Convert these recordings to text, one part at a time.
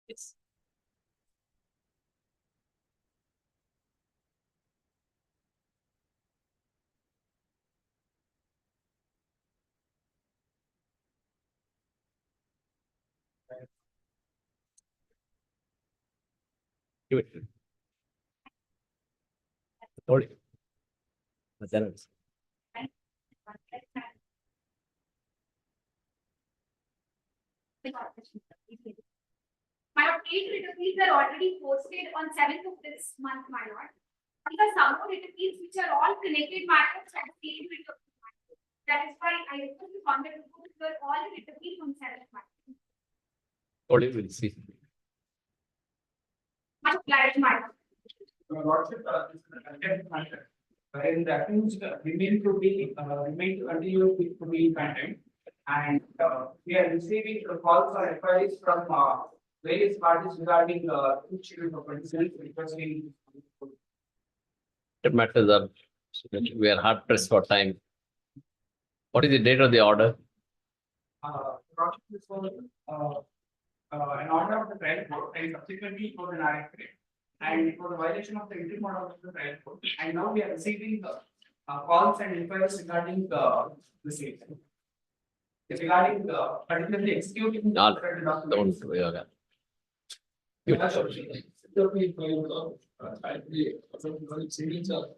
Yes. Give it. Hold it. Then it's- My lord, 8 returns are already posted on 7th of this month, my lord. These are some more returns which are all connected matters and same return. That is why I request the Congress to put all the returns on 7th month. hold it, we'll see. Much obliged, my lord. Your Lordship, this is a content matter, wherein the accused remain to continue to be in content. And we are receiving calls or inquiries from various parties regarding issues of participants requesting. The matters are, we are hard pressed for time. What is the date of the order? Lordship, this was an order of the trial court and subsequently it was an RFA. And it was a violation of the interim order of the trial court. And now we are receiving calls and inquiries regarding the same. Regarding particularly executing. All right. Don't worry about that.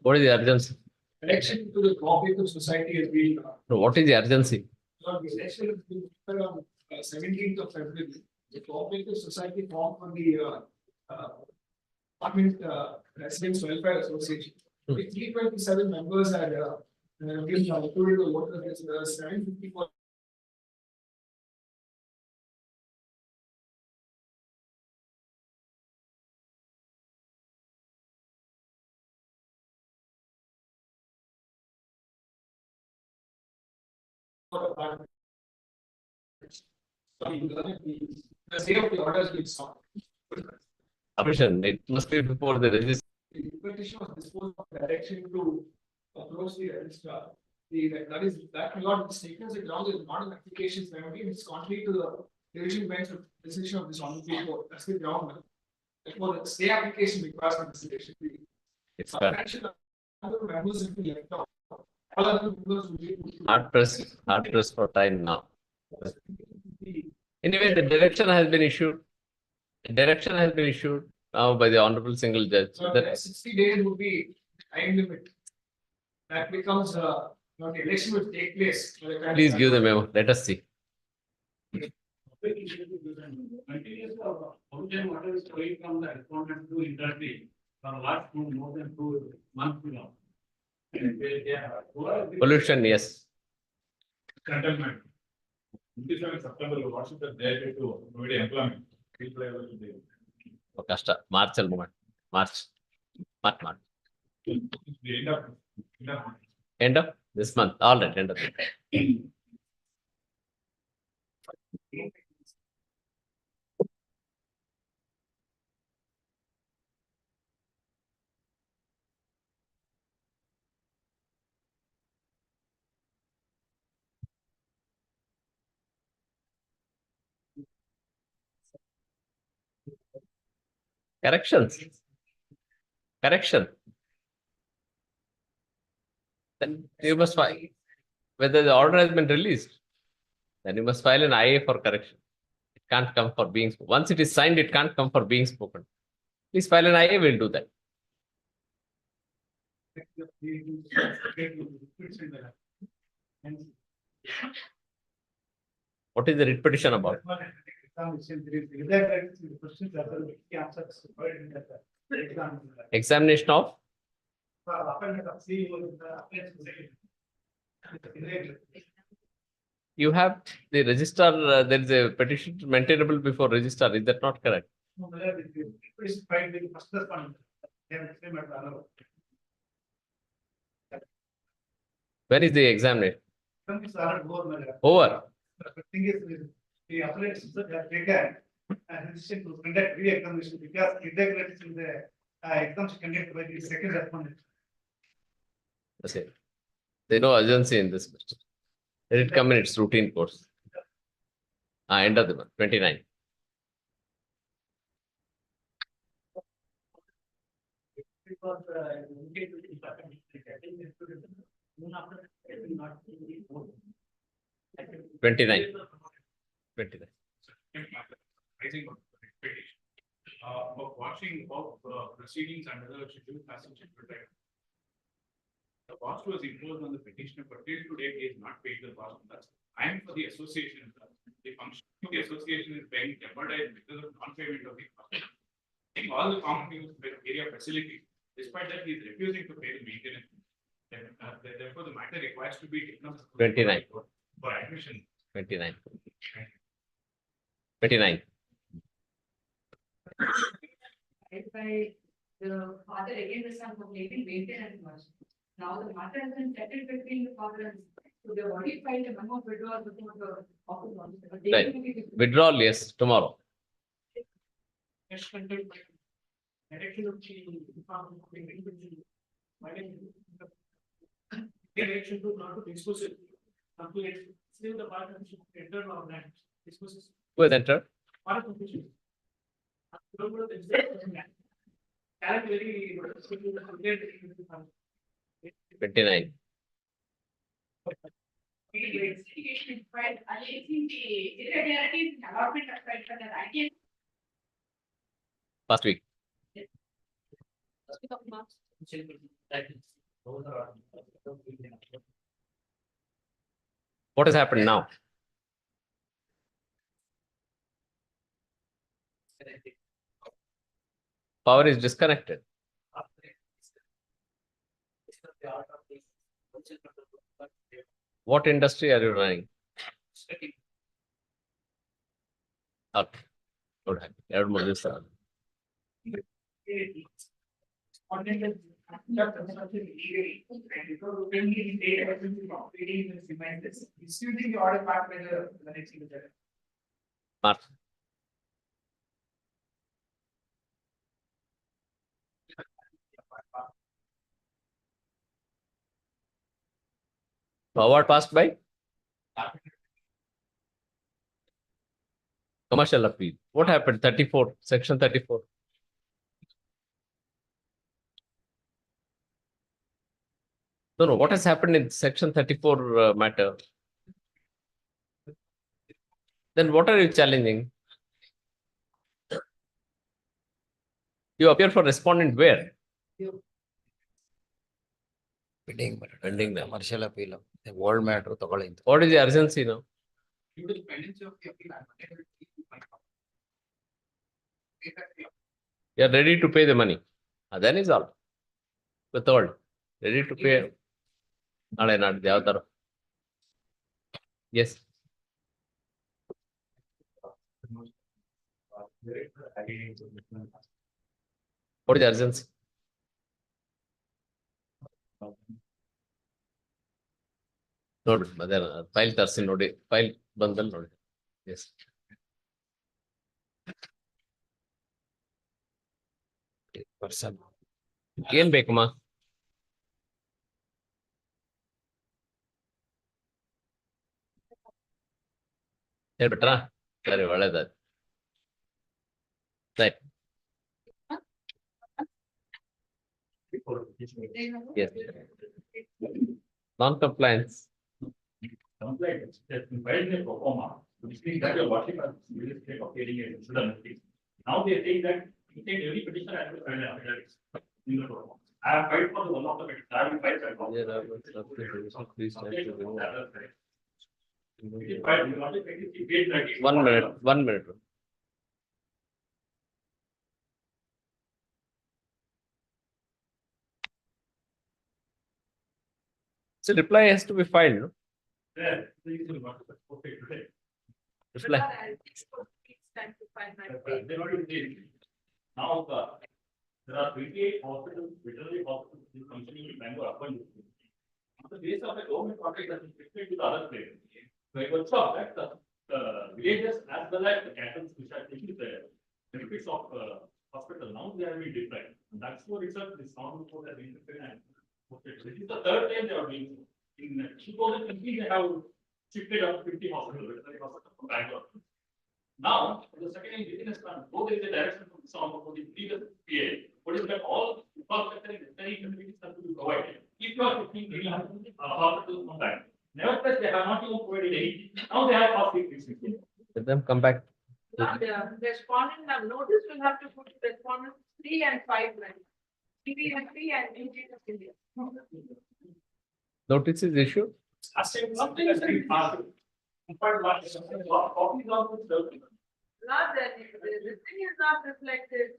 What is the urgency? Election to the cooperative society has been. No, what is the urgency? The election has been on 17th of February. The cooperative society formed for the Residents Welfare Association. Hmm. 327 members had given approval to vote against 754. The state of the order has been sought. Submission, it must be before the register. The petition was disposed of direction to approach the registrar. That will not be taken as a ground is not an application remedy, it's contrary to the division bench of decision of this honorable court. That's the ground. Therefore, the stay application requires consideration. It's fair. Other members will be left out. All other members will be. Hard press for time now. Anyway, the direction has been issued. The direction has been issued now by the honorable single judge. So That 60 days would be time limit. That becomes the election will take place. please give the memo. Let us see. Continuous origin water is flowing from the respondent to industry for last more than 2 months now. Pollution, yes. Containment. 27 September, what is the date to provide employment? People are able to do. Kasta. March moment. March. March. The end of End of this month. All right. End of it. Corrections. Correction. Then you must file. Whether the order has been released, then you must file an IA for correction. It can't come for being spoken. Once it is signed, it can't come for being spoken. Please file an IA, we'll do that. What is the writ petition about? Examination of you have the registrar, there is a petition maintainable before registrar. Is that not correct? Where is the examination? Over. The thing is, the applications that are taken and decision to conduct re-examination because irregularities in the exams conducted by the second respondent. That's it. There's no urgency in this question. Let it come in its routine course. End of the month, 29. for not 29. 29. Rising of expectation. Of watching of proceedings under the schedule passage protect. The cost was imposed on the petitioner, but till today he has not paid the cost. That's I am for the association. The function of the association is being jeopardized because of non-payment of the cost. Taking all the common use area facilities, despite that he is refusing to pay the maintenance. Therefore, the matter requires to be taken up 29. for admission. 29. 29. By the father again the son complaining maintenance much. Now the matter has been settled between the father and son. So they already filed a memo of withdrawal before the office launches. But they Right. will be different. Withdrawal, yes, tomorrow. Next content. Direction of the direction to not to dispose it. Still the partnership enter or not disposes. Who has entered? Part of the very 29. Investigation is filed, alleging the irregularities in allotment of credit for the right. Last week. What has happened now? Power is disconnected. What industry are you running? Okay. Good. ಎರಡು ಮೂರು ದಿವಸ. Disputing the order back by the next individual. Mark. Award passed by commercial appeal. What happened? 34, section 34. No, what has happened in section 34 matter? Then what are you challenging? You appear for respondent where? Pending now. Commercial appeal, the world matter ತಗೊಳ್ಳಿ ಅಂತ. What is the urgency now? Due to the pendency of the appeal, I'm unable to keep my copy. You are ready to pay the money. Then is all. Withhold. Ready to pay. ನಾಳೆ ನಾಡ್ದು ಯಾವ ತರ? Yes. What is the urgency? ನೋಡ್ರಿ ಮಧ್ಯಾಹ್ನ file ತರಿಸಿ ನೋಡಿ, file ಬಂದಲ್ಲಿ ನೋಡಿ. ಎಸ್ ಪರ್ಸನ್ ಏನ್ ಬೇಕಮ್ಮ? ಹೇಳ್ಬಿಟ್ರಾ? ಸರಿ, ಒಳ್ಳೇದಾಯ್ತು. Right. Yes. Non-compliance. Complaint has been filed in a pro forma, which means that your worship has made a mistake of getting a incident. Now they say that you take every petitioner as a file in the pro forma. I have filed for the one of the petitions. I have filed that. Yeah, that was something that was please try to remove. It is filed, you want to take it, page 30. 1 minute, 1 minute. So reply has to be filed, no? There, this is what is okay today. Reply. It's time to find my They not even did. Now, there are 28 hospitals, veterinary hospitals, functioning in Bangalore, upon. On the basis of a government contract that is restricted to the other places. So it was shocked that the villages as well as the cattle which are taking the benefits of hospital, now they are being deprived. That's for itself, this sound before they are being deprived. Okay, this is the third time they are being, in 2020, they have shifted up 50 hospitals, veterinary hospitals from Bangalore. Now, the second in business plan, though there is a direction from some of the previous PA, what is that all infrastructure and necessary facilities have to be provided. If you are looking very hospitals on that, nevertheless, they have not even provided any. Now they have cost increases. Let them come back. Now, the respondent, now notice will have to put respondent 3 and 5 lines. TBMP and Engineers India. Notice is issued. Something is very fast. But copies also served. Not that, the thing is not reflected.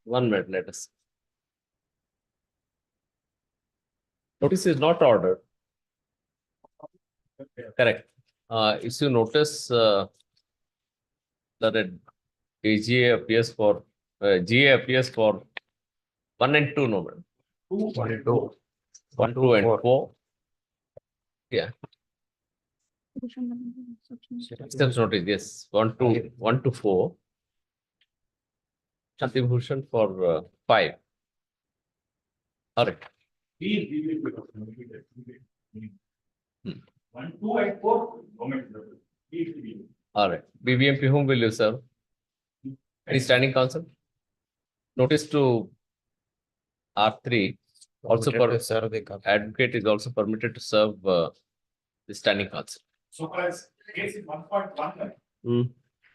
One minute, let us. Notice is not ordered. Correct. If you notice that GA appears for GA appears for 1 and 2 no madam. 1 and 2. 1, 2 and 4. Yeah. Steps notice, yes. 1 to 4. Shanti Bhushan for 5. All right. These we will be 1, 2 and 4. Government. These we will. All right. BBMP, whom will you serve? Any standing counsel? Notice to R3. Also Permitted for to serve the company. advocate is also permitted to serve the standing counsel. So far as case is 1.1. Hmm.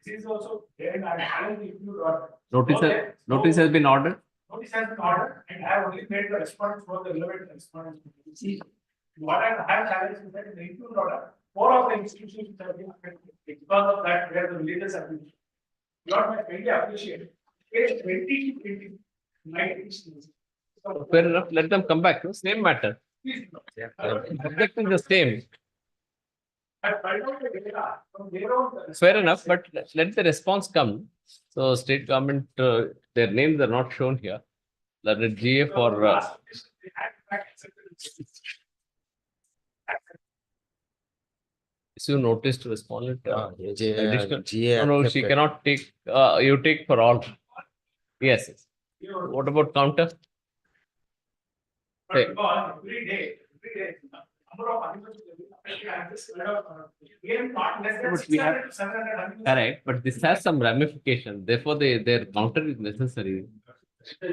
This is also there and I have included or. Notice has been ordered. Notice has been ordered and I have only made the response for the relevant respondents. See, what I have challenged is that in the include order, 4 of the institutions which have been affected because of that where the leaders have been. Not my friendly appreciation. Case 20 to 29 institutions. So, Fair enough. Let them come back. No? Same matter. please, Subject is the same. I find out the data from their own. Fair enough, but let the response come. So state government, their names are not shown here. Let it GA for issue notice to respondent. Additional. GA No, she accepted. cannot take. You take for all. Yes. Yes. What about counter? But because every day, number of animals. Not less than But we have- 600 to 700 animals. Correct, but this has some ramification. Therefore, their counter is necessary. I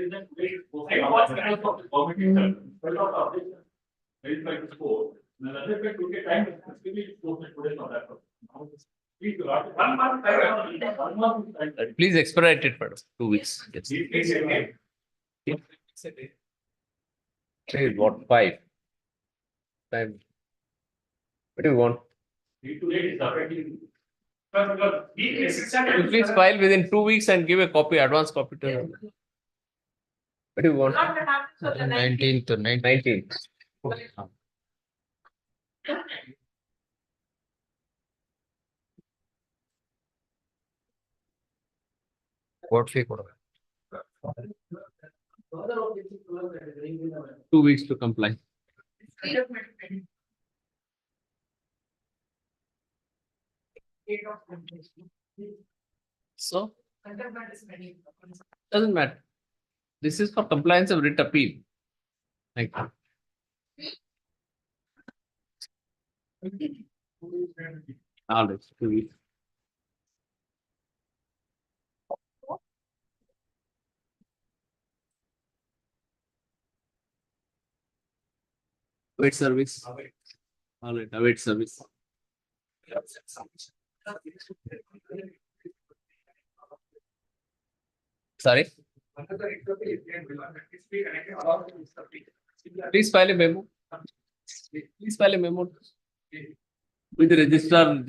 watched the help of the government itself, a lot of this, verify this code. And the other way to get time, specifically, code that put it on that. Please, 1 month, 1 month. Please expedite it for 2 weeks. Yes. Please, again. Say what 5? Time. What do you want? Need to date is affecting. Because he is 600. You please file within 2 weeks and give a copy, advance copy to them. What do you want? Not what happens on the 19th. 19th to 19th. 19th. Court fee ಕೊಡ್ಬೇಕು. 2 weeks to comply. So, doesn't matter. This is for compliance of writ appeal. Thank you. All right, 2 weeks. Await service. All right, await service. Sorry, please file a memo. Please file a memo with the registrar.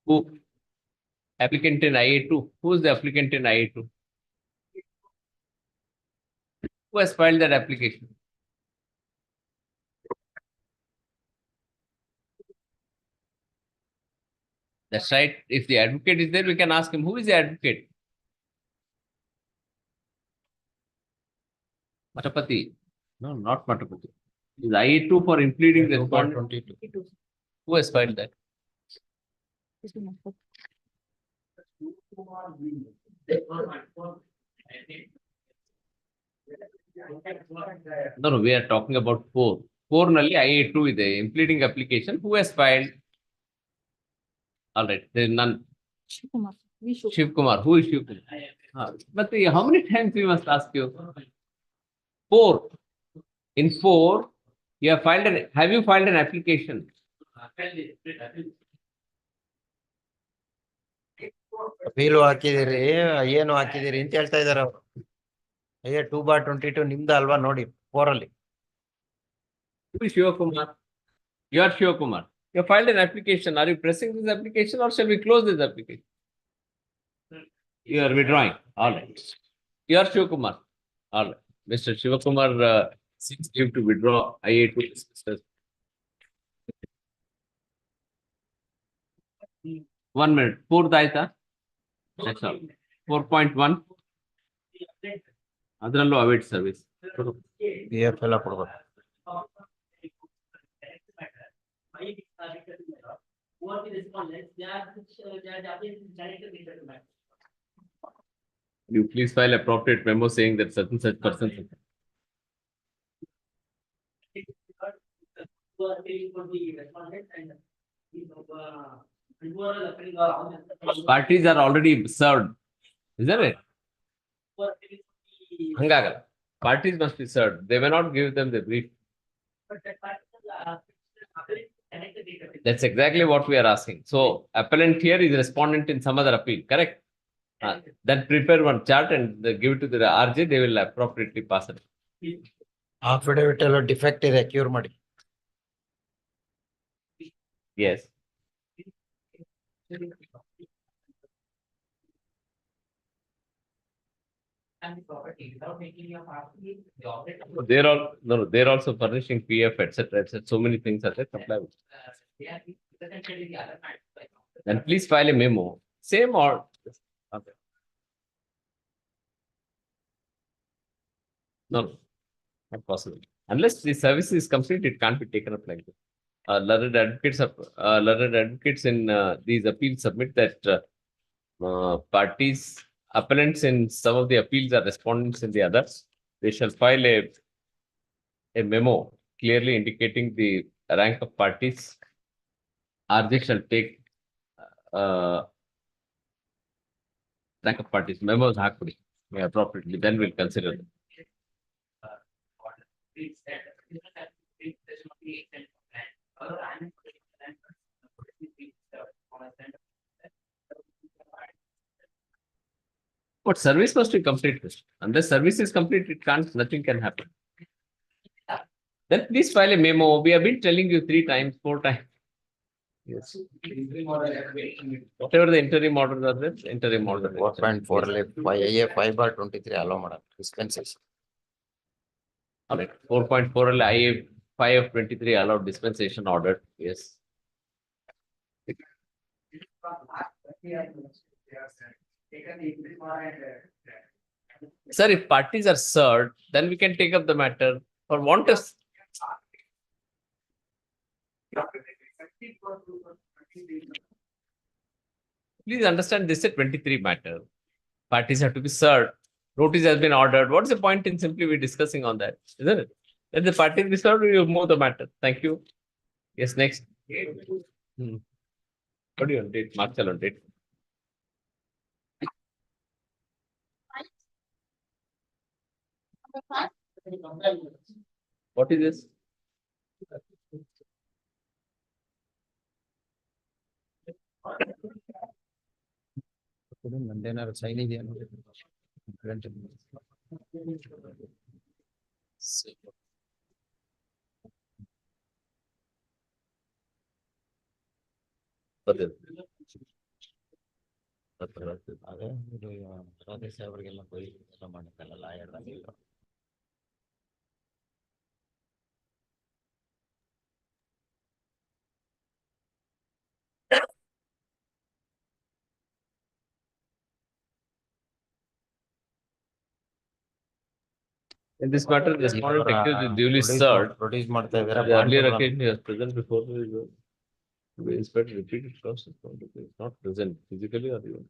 Who? Applicant in IA2. Who is the applicant in IA2? Who has filed that application? That's right. If the advocate is there, we can ask him, who is the advocate? Matapati. No, not Matapati. Is IA2 for impleading the respondent? 22. Who has filed that? No, we are talking about 4. 4 nalli IA2 ಇದೆ impleading application. Who has filed? All right, there is none. Shiv Kumar. Who is Shiv Kumar? But how many times we must ask you? 4. In 4, you have filed an. Have you filed an application? ಅಪೀಲು ಹಾಕಿದಿರಿ ಏನು ಹಾಕಿದಿರಿ ಅಂತ ಹೇಳ್ತಾ ಇದಾರೆ ಅವರು. ಅಯ್ಯ 2/22 ನಿಮ್ದು ಅಲ್ವಾ ನೋಡಿ 4 ಅಲ್ಲಿ. Who is Shiv Kumar? You are Shiv Kumar. You have filed an application. Are you pressing this application or shall we close this application? You are withdrawing. All right. You are Shiv Kumar. All right. Mr. Shiv Kumar seeks you to withdraw IA2 dismissal. 1 minute. 4th ಆಯ್ತಾ? That's all. 4.1. ಅದರಲ್ಲೂ await service. PF ಎಲ್ಲ ಕೊಡ್ಬೇಕು. You please file appropriate memo saying that certain such person. Parties are already served, isn't it? ಹಂಗಾಗಲ್ಲ. Parties must be served. They may not give them the brief. That's exactly what we are asking. So, appellant here is respondent in some other appeal, correct? Then prepare one chart and give it to the RJ. They will appropriately pass it. Affidavit ಎಲ್ಲ defect ಇದೆ cure ಮಾಡಿ. Yes. They're all no, they're also furnishing PF, etc. So many things are there. Comply with. Then please file a memo. Same or okay. No, not possible. Unless the service is complete, it can't be taken up like this. Learned advocates in these appeals submit that parties, appellants in some of the appeals are respondents in the others. They shall file a memo clearly indicating the rank of parties. RJ shall take rank of parties. Memos hakudi appropriately. Then we'll consider them. But service must be complete. Unless service is complete, it can't, nothing can happen. Then please file a memo. We have been telling you 3 times, 4 times. Yes. Whatever the interim orders are there, interim order. 4.4 ಅಲ್ಲಿ 5/23 hello ಮಾಡಕ್ dispensation. All right. 4.4 ಅಲ್ಲಿ IA 5/23 allowed dispensation ordered. Yes. Sir, if parties are served, then we can take up the matter. For want of please understand this is a 23 matter. Parties have to be served. Notice has been ordered. What's the point in simply we discussing on that? Isn't it? Let the parties be served, you move the matter. Thank you. Yes, next. What do you want date? Marshal on date. What is this? ನಂದೇನಾದ್ರು sign ಇದೆಯಾ ನೋಡಿ. ಅದೇ ಇದು ರಾಧೇಶ್ ಅವರಿಗೆಲ್ಲ by ಎಲ್ಲ ಮಾಡಿದ್ದಲ್ಲ lawyer ಆಗಿಲ್ಲ. In this matter, the respondent accused is duly served. Produce ಮಾಡ್ತಾ ಇದ್ದಾರೆ. The earlier occasion he was present before the inspector repeated process. Not present physically or even.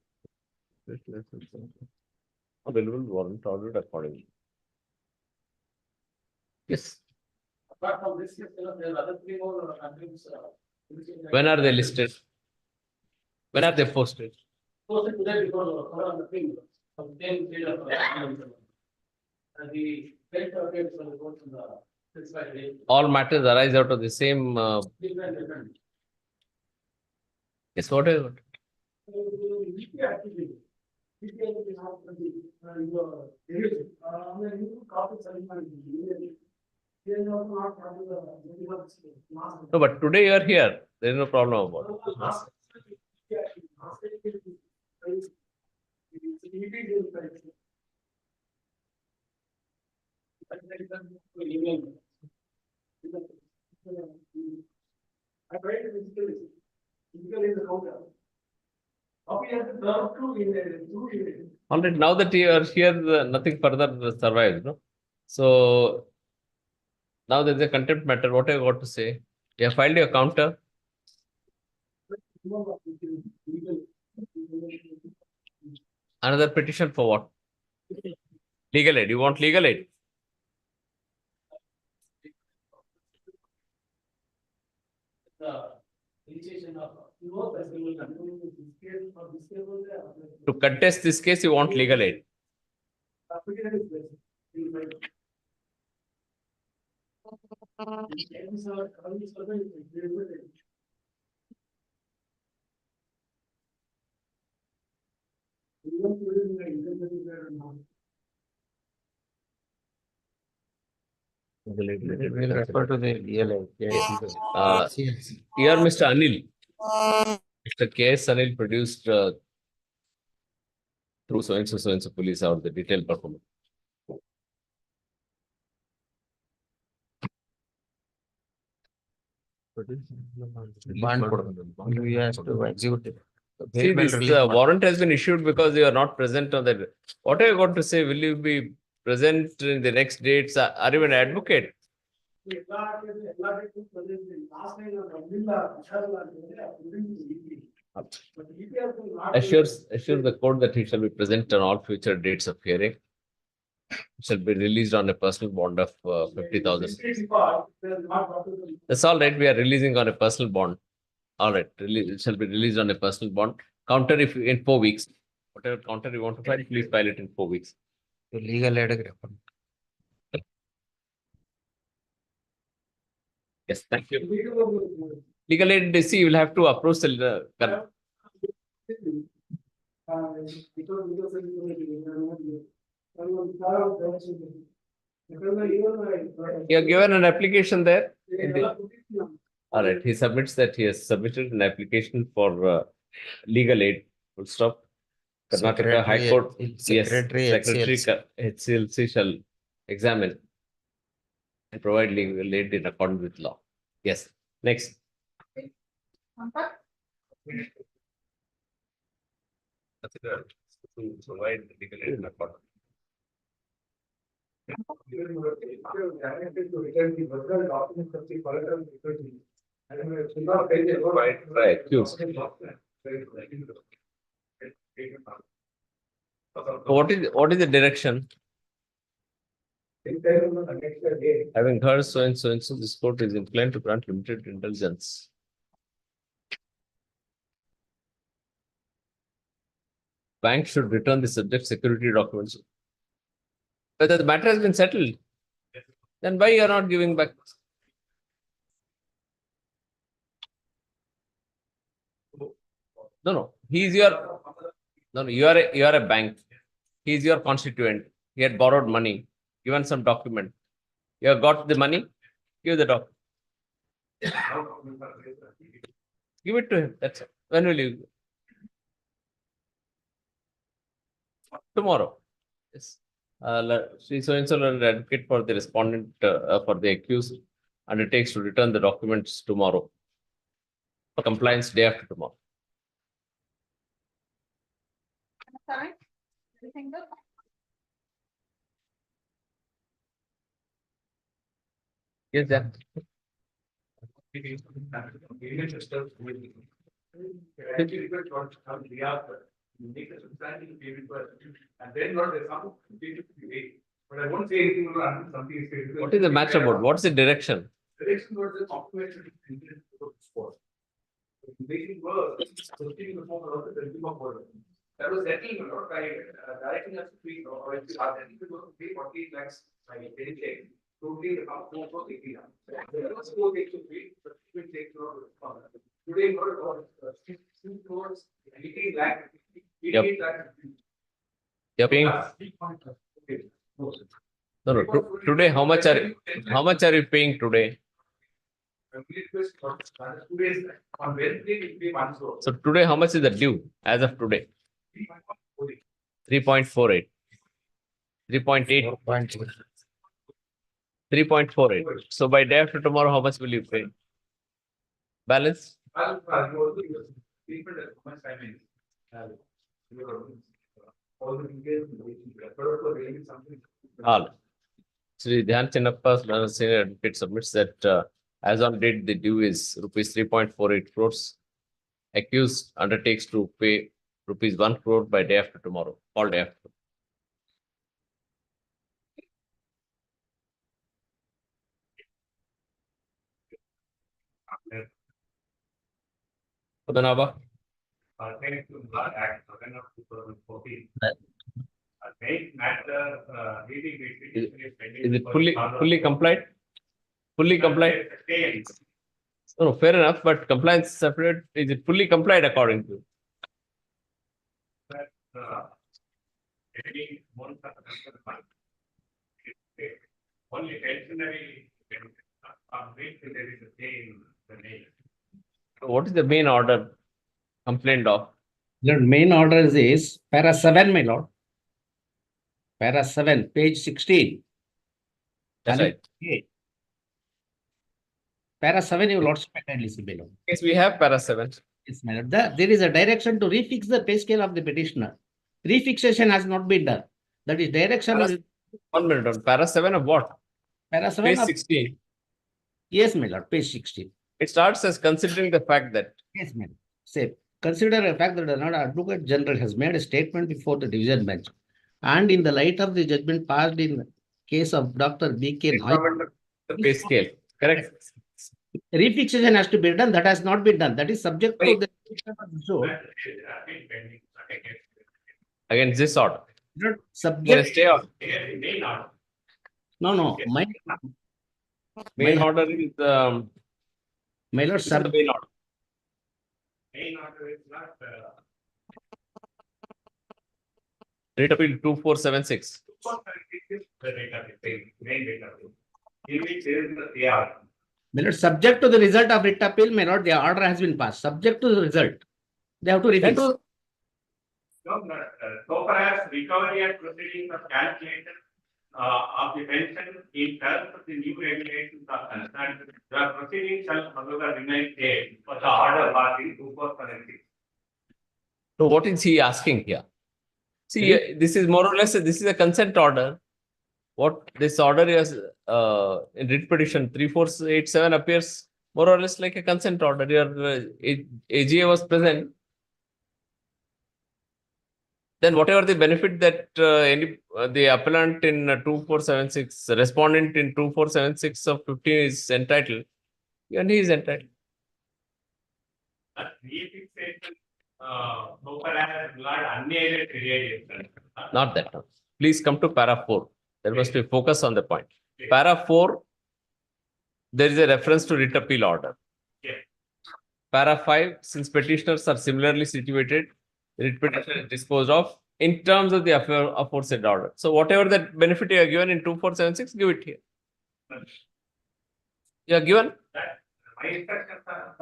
Available warrant ordered accordingly. Yes. Apart from this, there are other three more countries. When are they listed? When are they posted? Posted today because of the thing. Of the same period of the freight markets are going to the specified rate. All matters arise out of the same. Different. Yes, whatever. No, but today you are here. There is no problem about it. I tried to physically in the counter. Copy has the term true in the All right, now that you are here, nothing further survives, no? So now there's a contempt matter. What have you got to say? You have filed your counter. Another petition for what? Legal aid. You want legal aid? To contest this case, you want legal aid. We'll refer to the real Here, Mr. Anil. Mr. K.S. Anil produced through so and so police out the detailed performance. You has to execute it. See, this warrant has been issued because you are not present on the. What are you going to say? Will you be present in the next dates? Are you an advocate? Assure the court that he shall be present on all future dates of hearing. Shall be released on a personal bond of 50,000. That's all right. We are releasing on a personal bond. All right. It shall be released on a personal bond. Counter if in 4 weeks. Whatever counter you want to file, please file it in 4 weeks. Legal aid refer. Yes, thank you. Legal aid, see, you will have to approach the. You have given an application there. All right. He submits that he has submitted an application for legal aid. Full stop. Karnataka High Court. Secretary HCLC shall examine and provide legal aid in accordance with law. Yes. Next. To provide legal aid in accordance. Right. What is the direction? Having heard so and so, this court is inclined to grant limited indulgence. Bank should return the subject security documents. Whether the matter has been settled, then why you are not giving back? No. He's your. No. You are a bank. He is your constituent. He had borrowed money, given some document. You have got the money. Give the document. Give it to him. That's it. When will you? Tomorrow. Yes. She so and so will advocate for the respondent for the accused undertakes to return the documents tomorrow. For compliance day after tomorrow. Everything good? Yes, then. Make a substantial payment for and then what there's some But I won't say anything until something is said. What is the matter about? What's the direction? Direction was the confirmation of the sport. Making work, putting the form of the consumer order. That was settling a lot by directing us to treat or if you are then to go to pay 48 lakhs by any check. Totally the company was 80 lakhs. The first 4 takes to pay, but it will take a lot of today, what about 2 crores, 18 lakh, 88 lakh. You're paying. Okay. No. Today, how much are you paying today? On Wednesday, we pay 1 crore. So today, how much is the due as of today? 3.48. 3.8. 3.48. So by day after tomorrow, how much will you pay? Balance? All. Sri Dhyan Chinnappa, senior advocate, submits that as on date, the due is rupees 3.48 crores. Accused undertakes to pay rupees 1 crore by day after tomorrow, all day after. Padanaba? Thanks to the Act 2014. Make matter really Is it fully complied? Fully complied? No, fair enough, but compliance separate, is it fully complied according to? Only pensionary there is a change in the name. What is the main order complained of? The main order is para 7, my lord. Para 7, page 16. That's right. Okay. Para 7, you lords kindly see below. Yes, we have para 7. Yes, my lord. There is a direction to refix the pay scale of the petitioner. Refixation has not been done. That is direction. Para, 1 minute on para 7 of what? Para 7 Page of, 16. yes, my lord, page 16. It starts as considering the fact that. Yes, my lord. Say, consider a fact that the Advocate General has made a statement before the division bench. And in the light of the judgment passed in the case of Dr. B.K. The pay scale. Correct. Refixation has to be done. That has not been done. That is subject to the. Against this order. Can I Subject. stay on? No. Main order is My lord, this is the main order. Main order is not Rate appeal 2476. the data, main data. In which there is the AR. my lord, subject to the result of writ appeal, my lord, the order has been passed. Subject to the result. They have to refix. So far as recovery and proceedings of calculation of the pension in terms of the new regulations are concerned, the proceedings shall however remain same for the order was in 2476. So what is he asking here? See, this is more or less, this is a consent order. What this order is in writ petition 3487 appears more or less like a consent order. Your AGA was present. Then whatever the benefit that the appellant in 2476, respondent in 2476 of 15 is entitled, and he is entitled. Refixation, so far as blood unaided period is concerned. Not that. No. Please come to para 4. There must be focus on the point. Para 4, there is a reference to writ appeal order. Yes. Para 5, since petitioners are similarly situated, writ petition is disposed of in terms of the aforesaid order. So whatever that benefit you are given in 2476, give it here. You are given. My instructions are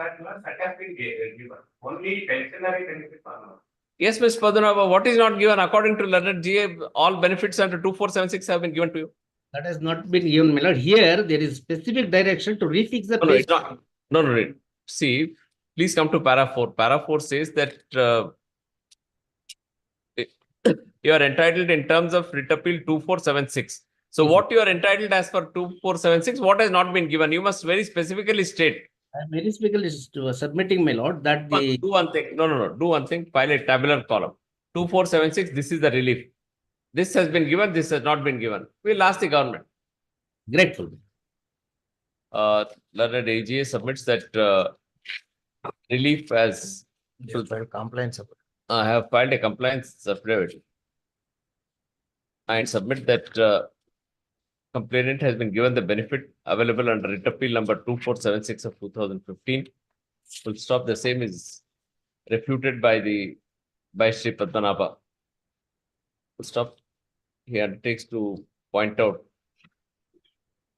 that has been given. Only pensionary benefits are not. Yes, Ms. Padmanabha, what is not given according to letter GA, all benefits under 2476 have been given to you. That has not been given, my lord. Here, there is specific direction to refix the No, pay. it's not. No. See, please come to para 4. Para 4 says that you are entitled in terms of writ appeal 2476. So what you are entitled as for 2476, what has not been given? You must very specifically state. I am very specifically submitting, my lord, that Do one thing. No. Do one thing. File a tabular column. 2476, this is the relief. this has been given, this has not been given. We'll ask the government. Grateful. Learned AGA submits that relief as They filed complaints about have filed a compliance affidavit and submit that complainant has been given the benefit available under writ appeal number 2476 of 2015. Full stop. The same is refuted by Sri Padmanabha. Full stop. He undertakes to point out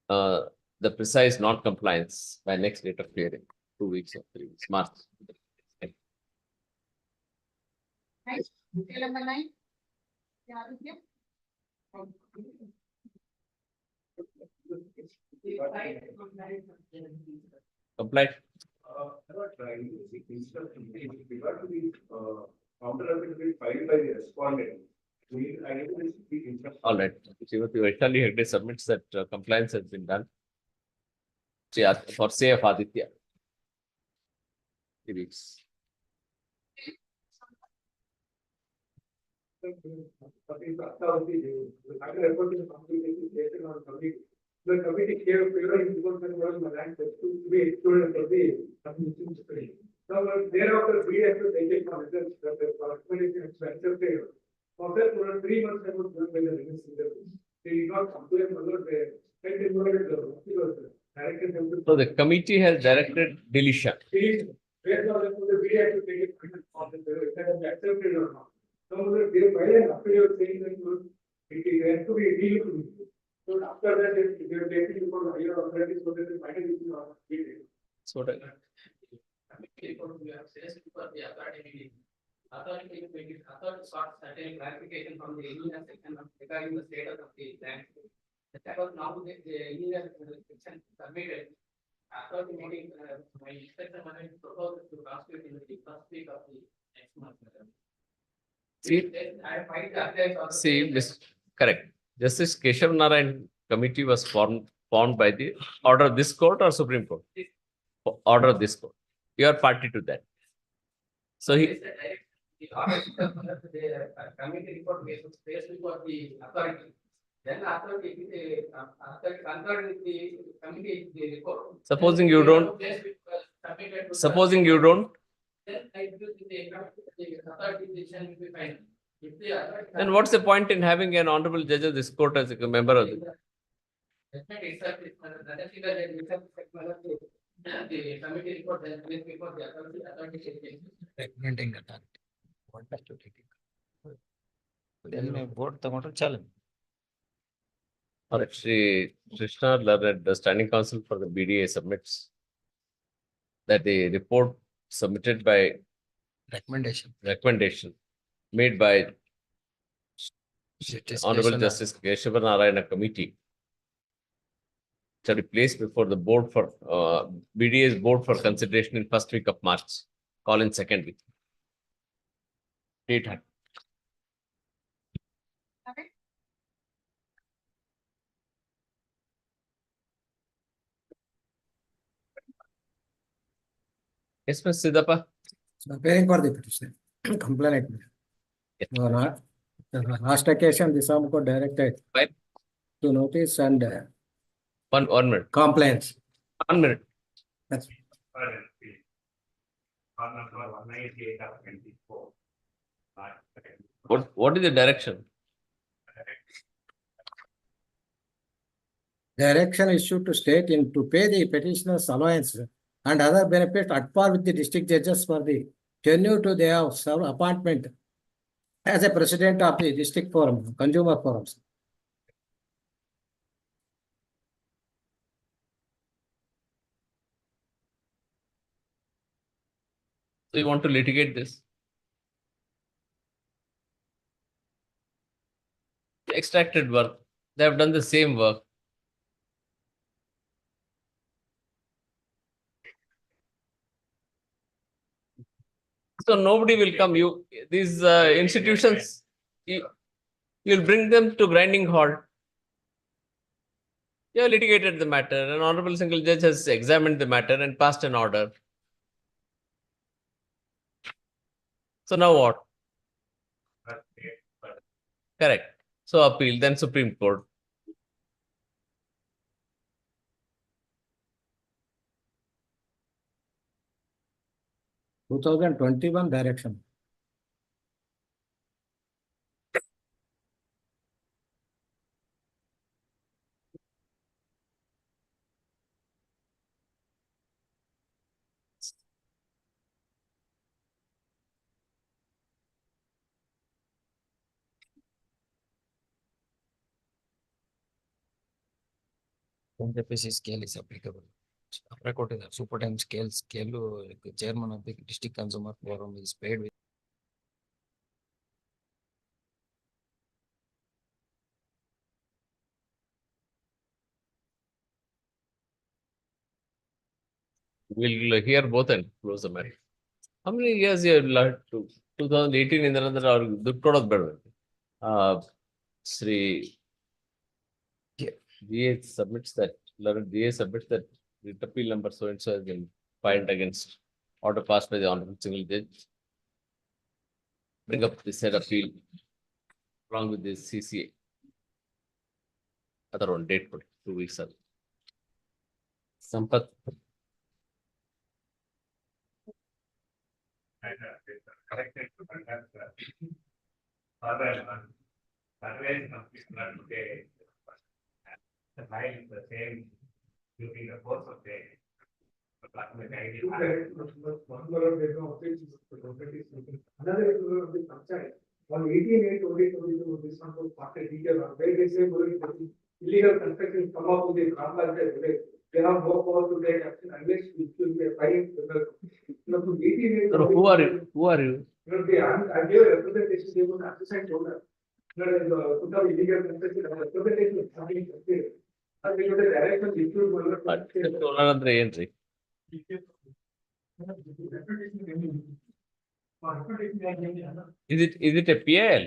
the precise non-compliance by next date of clearing, 2 weeks or 3 weeks, March. Right? Detail number 9. Yeah, Aditya? Complied. Filed by the respondent. All right. Srimati Vaishali Hegde submits that compliance has been done. For say of Aditya. 3 weeks. The committee gave favorable information on the land to be excluded for the submission study. Now, thereafter, we have to take it from results that the corresponding expensive favor. For that, for 3 months, I was done by the minister. They did not complain about the state involved directed. So the committee has directed deletion. Based on that, we have to take it from the accepted or not. So, they filed an affidavit saying that it has to be deal. So after that, they are taking for higher authorities so that the final is not needed. So that Authority sought certain clarification from the engineer section regarding the status of the land. That was now the engineer section submitted. Authority making my inspection manager proposed to transmit in the first week of the next month. Correct. Justice Keshav Narayan committee was formed by the order of this court or Supreme Court? Order of this court. You are party to that. So he. The committee report based before the authority. Then authority concurred with the committee the report. Supposing you don't. Supposing you don't. Then I do the authority decision will be final. Then what's the point in having an honorable judge of this court as a member of the? The committee report then before the authority. recommending authority. Want us to take it. Then vote the challenge. All right, Shri Krishna Learned, the standing counsel for the BDA submits that the report submitted by recommendation made by Honorable Justice Keshav Narayana Committee shall be placed before the board for BDA's board for consideration in first week of March. Call in second week. Date. Okay. Yes, Mr. Siddhappa. So appearing for the petition, complainant. Yes. Last occasion, the Assam Court directed Right. to notice and One minute. complaints. 1 minute. That's Number 198 of 24. What is the direction? direction issued to state in to pay the petitioner's allowance and other benefits at par with the district judges for the tenure to their appointment as a president of the district forum, consumer forums. So you want to litigate this? Extracted work. They have done the same work. So nobody will come. These institutions, you'll bring them to grinding halt. You have litigated the matter. An honorable single judge has examined the matter and passed an order. So now what? Correct. So appeal, then Supreme Court. Two 2021 direction. NJPC scale is applicable. Superintendent scale, chairman of the district consumer forum is paid with. We'll hear both and close the matter. How many years you have learned to 2018 in another or ದುಡ್ಡು better? Sri DA submits that, DA submits that the appeal number so and so has been filed against order passed by the honorable single judge. Bring up the said appeal along with the CCA. Other one date for 2 weeks. Sampath. Corrected to survey completion today. The file is the same during the course of the. Another of the franchise. On 18/8/2022, this one was started detail on where they say illegal construction come up with the Karnataka. They have no power to take action unless it will be a fine. To 18/8. So who are you? Who are you? I gave a representation, they would understand owner. Put up illegal construction, representation is something. And they got a direction issued. ಅಂದ್ರೆ ಏನ್ರಿ? Is it a PIL?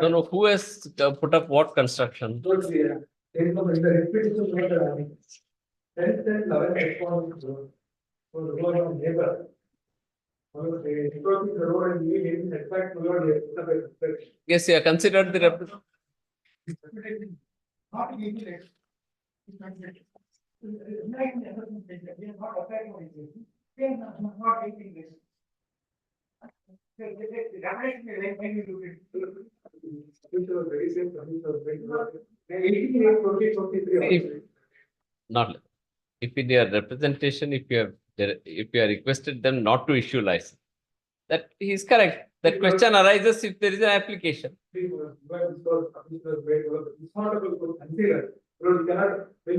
No, who has put up what construction? Yes, you are considered the not. If in your representation, if you are requested them not to issue license, that he is correct. That question arises if there is an application. When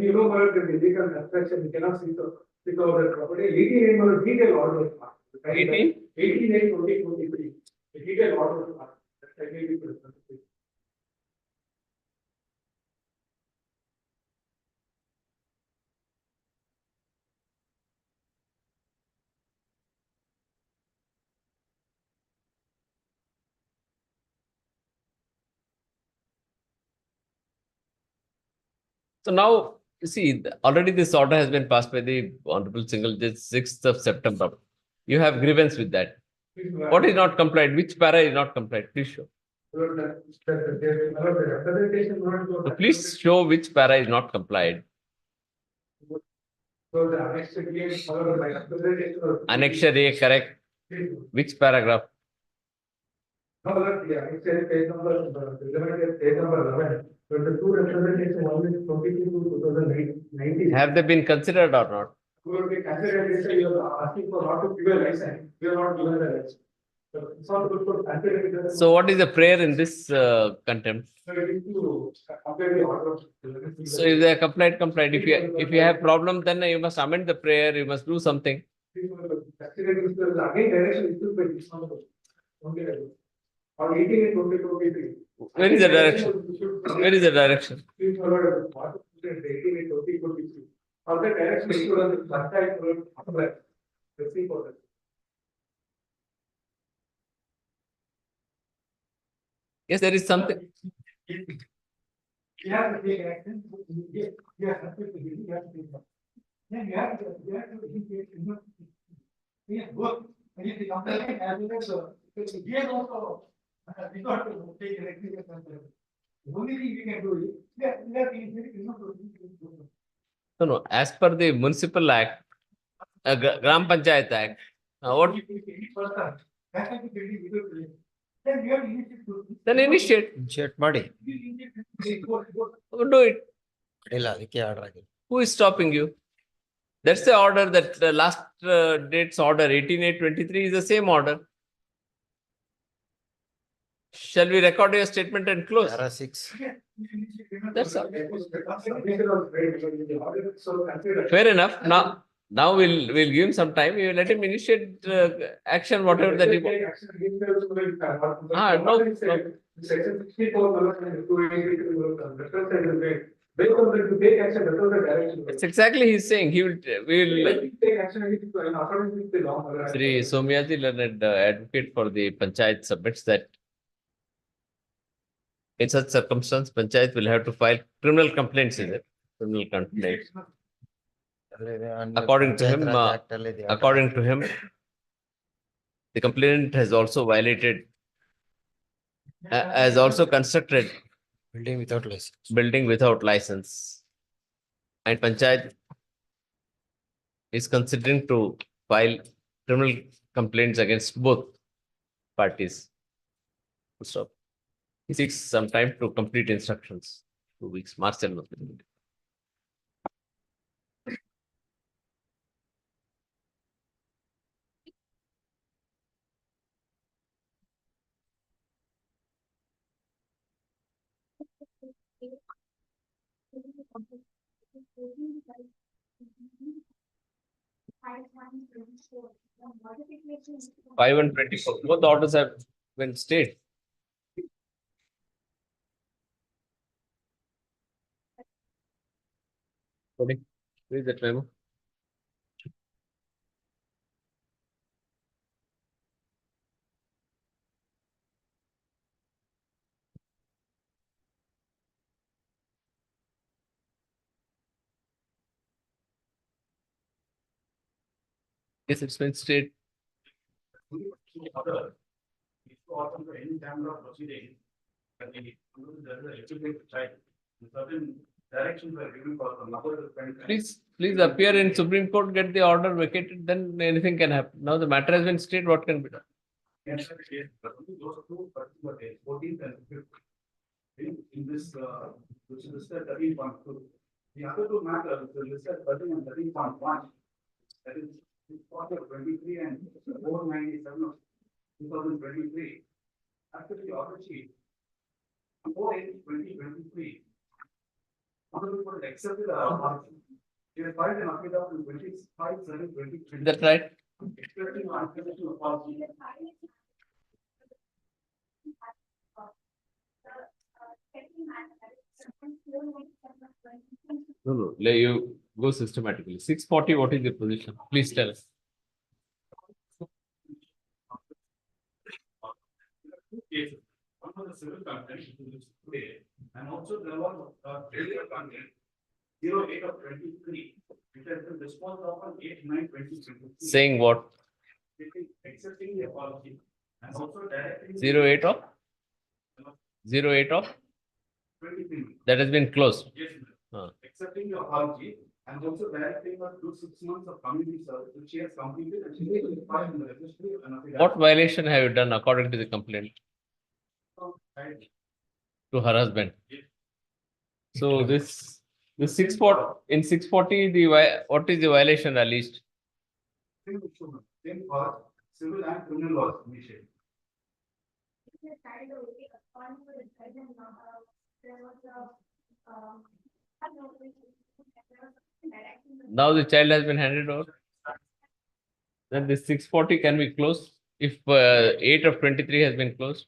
you know about the illegal construction, you cannot see the property. 18 detail order. 18/8/2023. The detail order. So now, you see, already this order has been passed by the Honorable Single Judge 6th of September. You have grievance with that. What is not complied? Which para is not complied? Please show. So please show which para is not complied. Annexure A, correct. Which paragraph? Page number 11. But the two representations, one is 22 to 2019. Have they been considered or not? They considered this, you are asking for not to give a license, we are not given the license. So it's not good for consider. So what is the prayer in this contempt? So it is to compare the order. So if they are complied. If you have problem, then you must amend the prayer. You must do something. Again, direction is to by this number. On 18/8/2023. Where is the direction? Where is the direction? Please follow 18/8/2023. On the direction issued on the first time, let's see for that. Yes, there is something. You have to take action. You have to take action. Then you have to. Yeah, work. And if the complaint as well as, here also, we got to take an experience and the only thing we can do is, No, no. As per the Municipal Act, Gram Panchayat Act, what? Then we have to initiate to. Then initiate. Initiate ಮಾಡಿ Do it. ಇಲ್ಲ ಅದಕ್ಕೆ order ಆಗಿದೆ. Who is stopping you? That's the order that the last date's order 18/8/23 is the same order. Shall we record your statement and close? Para 6. That's all. Fair enough. Now we'll give him some time. We will let him initiate action, whatever that he wants. No. Section 64. Based on the to take action, that's the direction. That's exactly he's saying. We will. Take action according to the law. Sri Somyaji, learned advocate for the Panchayat, submits that in such circumstance, Panchayat will have to file criminal complaints, is it? Criminal complaints. According to him, the complainant has also violated, has also constructed Building without license. building without license. And Panchayat is considering to file criminal complaints against both parties. Full stop. He seeks some time to complete instructions. 2 weeks. Marcel. No. 5 and 24. Both orders have been stayed. Where is that memo? Yes, it's been stayed. Any camera proceeding, and there is a legitimate child, certain directions are given for the number. Please appear in Supreme Court, get the order vacated, then anything can happen. Now the matter has been stayed, what can be done? Yes, but only those two particular days, 14th and 15th. In this, which is listed 13.2. The other two matters, which are listed 13 and 13.1. That is quarter 23 and 497 of 2023. After the order sheet, 4/8/2023. Honorable Court accepted our order. They have filed an affidavit on 25/7/2023. Is that right? Expressing unconditional apology. No. Let you go systematically. 640, what is your position? Please tell us. Two cases. One was a civil contempt, which is today, and also there was a failure contempt, 08 of 23, which has been disposed of on 8/9/2023. Saying what? Accepting the apology and also directing. 08 of? 08 of? 23. That has been closed. Yes, Huh. accepting the apology and also directing her to 6 months of community service, which she has completed and she will file in the registry and affidavit. What violation have you done according to the complaint Right. to her husband? So this 640, in 640, what is the violation alleged? Same issue, same cause, civil and criminal laws initiated. Now the child has been handed over. Then this 640 can be closed if 8 of 23 has been closed.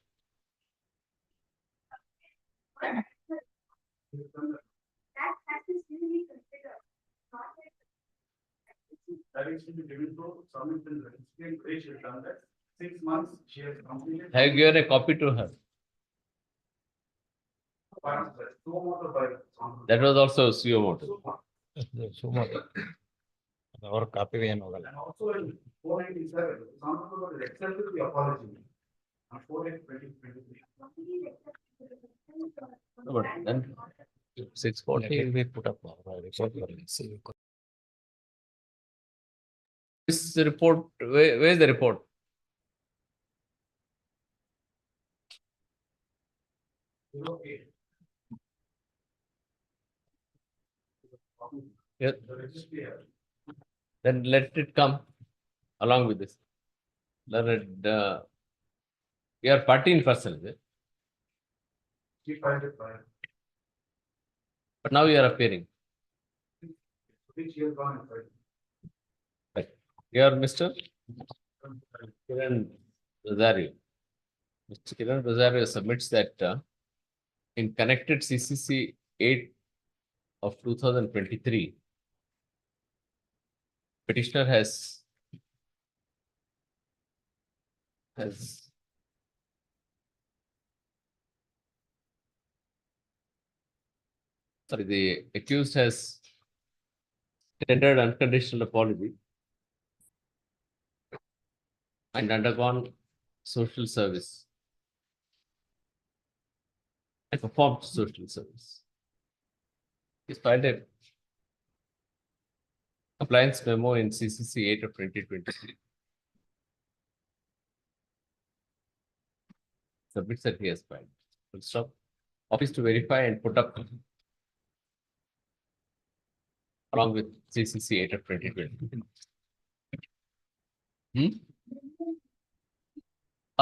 Direction to given to submit in the registry, where she has done that. 6 months, she has completed. Have you given a copy to her? Two more by. That was also CO motor. Sumoto. ಅವ್ರ copy ಏನು ಹೋಗಲ್ಲ. And also in 497, some of them accepted the apology. On 4/8/2023. But then 640. We put up our report for it. See, This report, where is the report? Okay. Yeah. The registry. Then let it come along with this. Let it, you are 14 person, is it? She filed it by. But now you are appearing. Which year gone and filed. You are Mr. Kiran Rosario. Mr. Kiran Rosario submits that in connected CCC 8 of 2023, petitioner has sorry, the accused has tendered unconditional apology and undergone social service and performed social service. He's filed a compliance memo in CCC 8 of 2023. Submits that he has filed. Full stop. Office to verify and put up along with CCC 8 of 2020.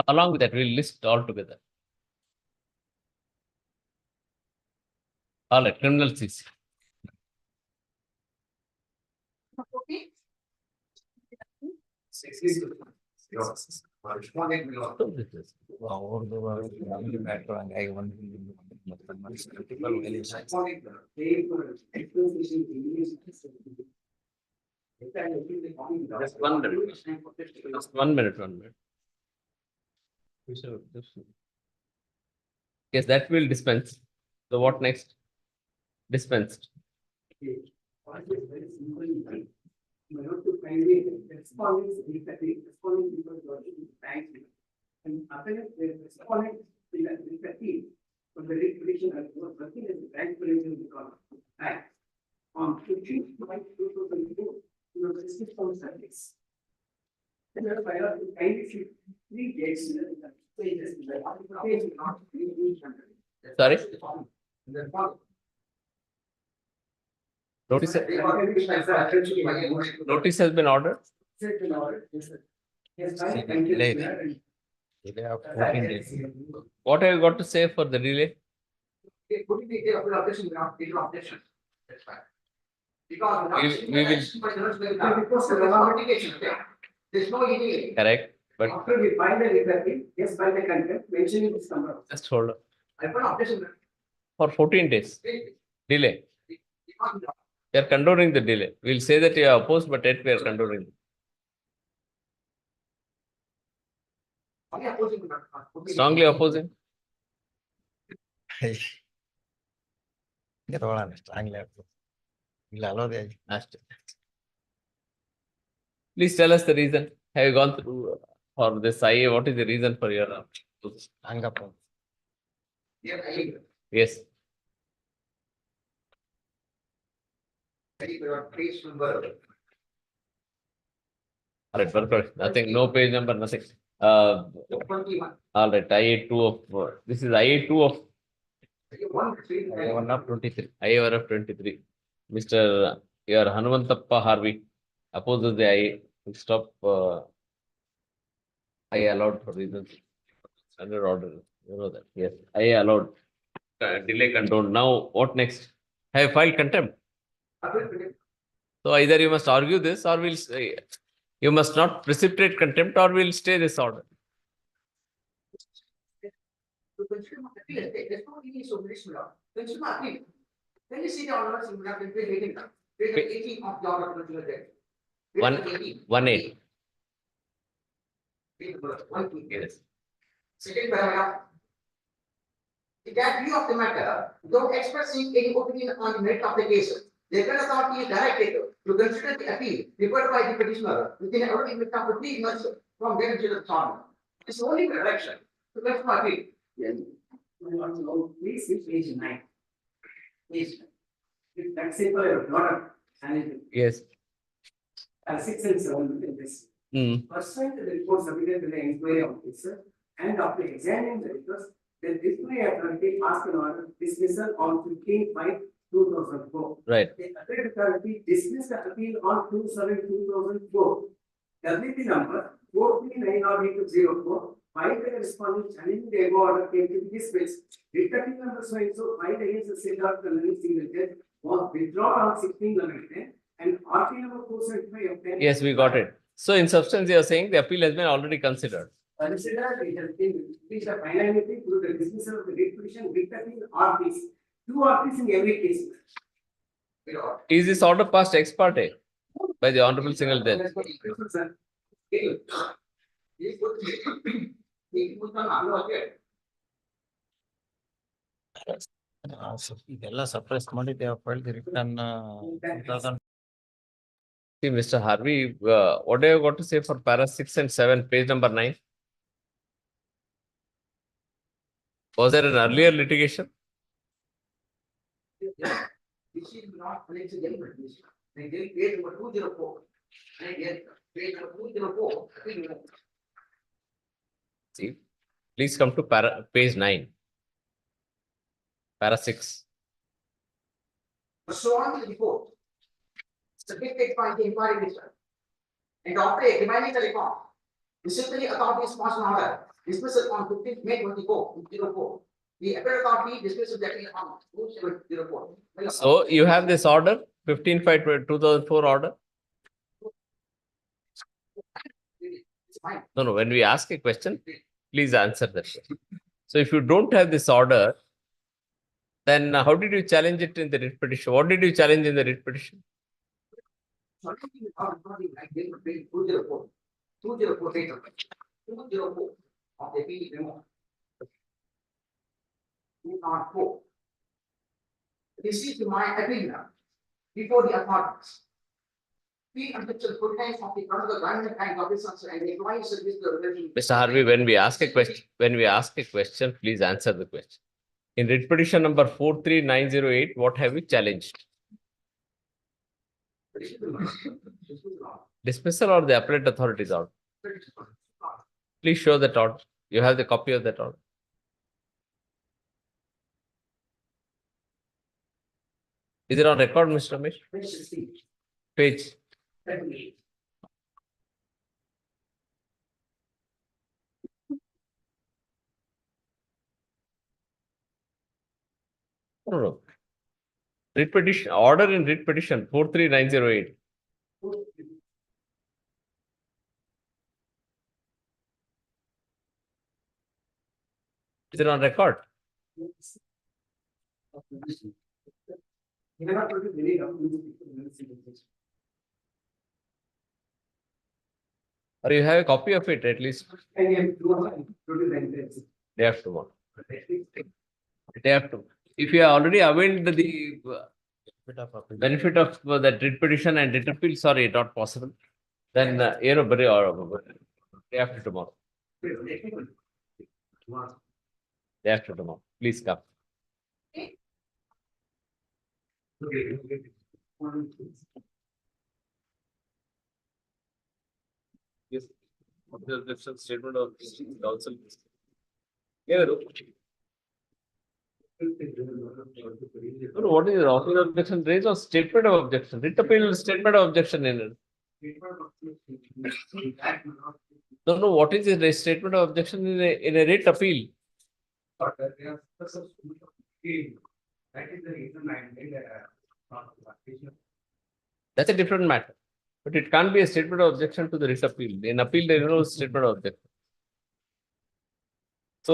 Along with that, we'll list all together. All right, criminal CC. ಅವ್ರದ್ದು family matter ಹಂಗಾಗಿ ಒಂದು critical valuation. Just 1 minute. Just 1 minute, 1 minute. Yes, that will dispense. So what next? Dispensed. And after the respondent, from the petition was working as a bank manager in the Act. On 15/2024, he was dismissed from service. And the file kindly should 3 days. Sorry? Notice, notice has been ordered. delay of 14 days. What have you got to say for the delay? We will. Correct, but After we find the record, yes, by the content mentioning this number. just hold on. I put objection. For 14 days delay. We are condoning the delay. We'll say that you are opposed, but yet we are condoning. Strongly opposing. ತಗೊಳ್ಳೋಣ strongly ಇಲ್ಲ ಅಲ್ಲೋದೇ Asked. Please tell us the reason. Have you gone through for this IA? What is the reason for your? ಹಂಗಪ್ಪ. Yes. All right, perfect. Nothing, no page number, nothing. All right, IA 2 of this is IA 2 of IA 1 of 23. IA 1 of 23. Mr. Your Hanumantappa Harvey opposes the IA. Stop. IA allowed for reasons under order. You know that. Yes, IA allowed. Delay condoned. Now, what next? Have you filed contempt? So either you must argue this, or we'll say you must not precipitate contempt, or we'll stay this order. One eight. Yes. Second paragraph. The view of the matter, without expressing any opinion on the merit of the case, The appellate authority is directed to consider the appeal referred by the petitioner within a limit of 3 months from their judicial authority. It's only the direction to consider appeal. Please see page 9. Page 9. If that's simple, not and Yes. 6 and 7 in this. Mm. Pursuant to the report submitted to the inquiry officer and after examining the request, the disciplinary authority asked an order dismissal on 15/5/2004. Right. The appellate authority dismissed the appeal on 2/7/2004. WP number 4390804. Filed a response challenging the above order came to be dismissed. Returning number so and so filed against the state of the single judge was withdrawn on 16/11/10 and RP number 475 of 10. Yes, we got it. So in substance, you are saying the appeal has been already considered. Consider it has been reached a finality through the dismissal of the writ petition with RPs. 2 RPs in every case. Is this order passed ex parte by the Honorable Single Judge? ಇದೆಲ್ಲ suppress ಮಾಡಿ they have filed the return 2000. See, Mr. Harvey, what do you got to say for para 6 and 7, page number 9? Was there an earlier litigation? This is not connected to any petition. They did page number 204. And yet, page number 204. See, please come to page 9. Para 6. Pursuant to the report submitted by the inquiry minister and after remaining the report, disciplinary authority sponsored an order dismissal on 15th May 2004. The appellate authority dismissed the appeal on 2704. So you have this order, 15/5/2004 order. It's fine. No, when we ask a question, please answer that question. So if you don't have this order, then how did you challenge it in the writ petition? What did you challenge in the writ petition? So, I gave a page 204. 204 page number. 204 of the appeal memo. 204. This is my appeal now before the authorities. The objection pertains of the Karnataka government and officers and the employees of this relation. Mr. Harvey, when we ask a question, please answer the question. In writ petition number 43908, what have you challenged? Dismissal or the appellate authorities order? Please show that order. You have the copy of that order. Is it on record, Mr. Ramesh? Page 16. Page. 78. No. Writ petition, order in writ petition 43908. Is it on record? You may not put it very down. Or you have a copy of it at least And you have to day after tomorrow. Day after. If you have already availed the benefit of that writ petition and writ appeal, sorry, not possible. Then, day after tomorrow. Day after tomorrow. Please come. Yes. The statement of council. Yeah. No, what is the offer of objection raised or statement of objection? Writ appeal statement of objection in it. No, what is the statement of objection in a writ appeal? That is the reason I made That's a different matter. But it can't be a statement of objection to the writ appeal. In appeal, there is no statement of objection. So,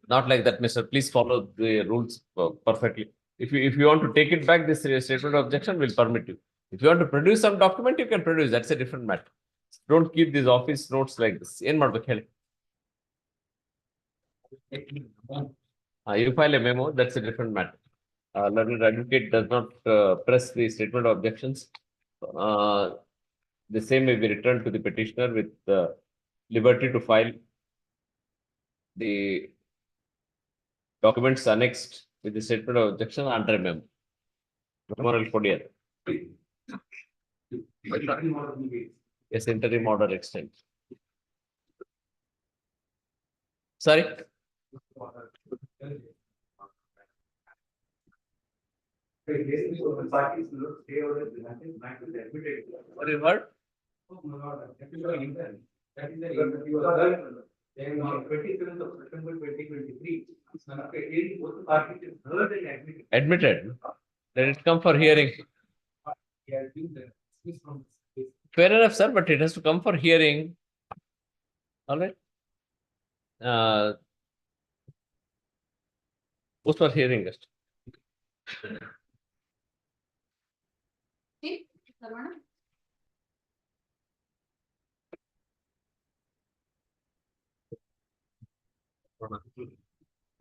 not like that, Mr. Please follow the rules perfectly. If you want to take it back, this statement of objection will permit you. If you want to produce some document, you can produce. That's a different matter. Don't keep these office notes like this. You file a memo, that's a different matter. learned advocate does not press the statement of objections, the same may be returned to the petitioner with liberty to file the documents annexed with the statement of objection under memo. Memorial Kodia. Yes, interim order extent. Sorry. What you heard? Admitted. Let it come for hearing. Fair enough, sir, but it has to come for hearing. All right. Who's for hearing just? Okay, Sarvana?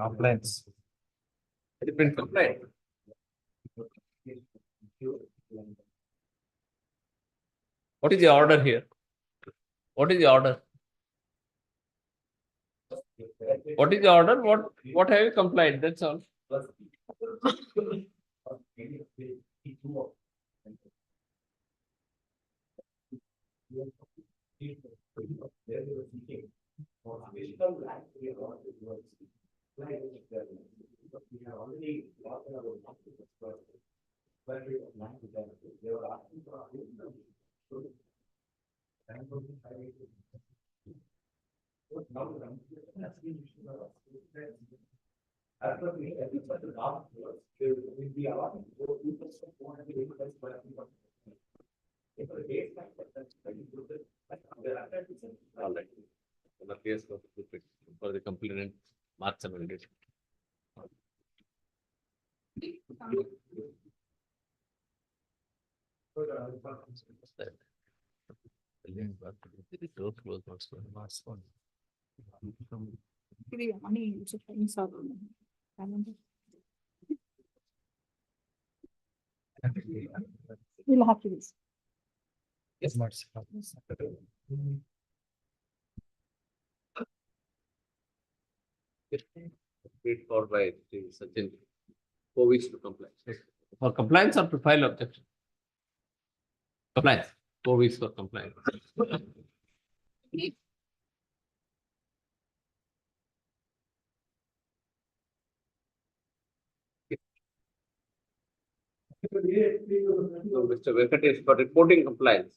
Complaints. It has been complained. What is the order here? What is the order? What is the order? What have you complied? That's all. All right. The case for the complainant, March 7th. We'll have to use. Yes, Wait for by Sachin. 4 weeks to comply. For compliance or to file objection? Compliance. 4 weeks for compliance. So, Mr. Venkatesh, for reporting compliance.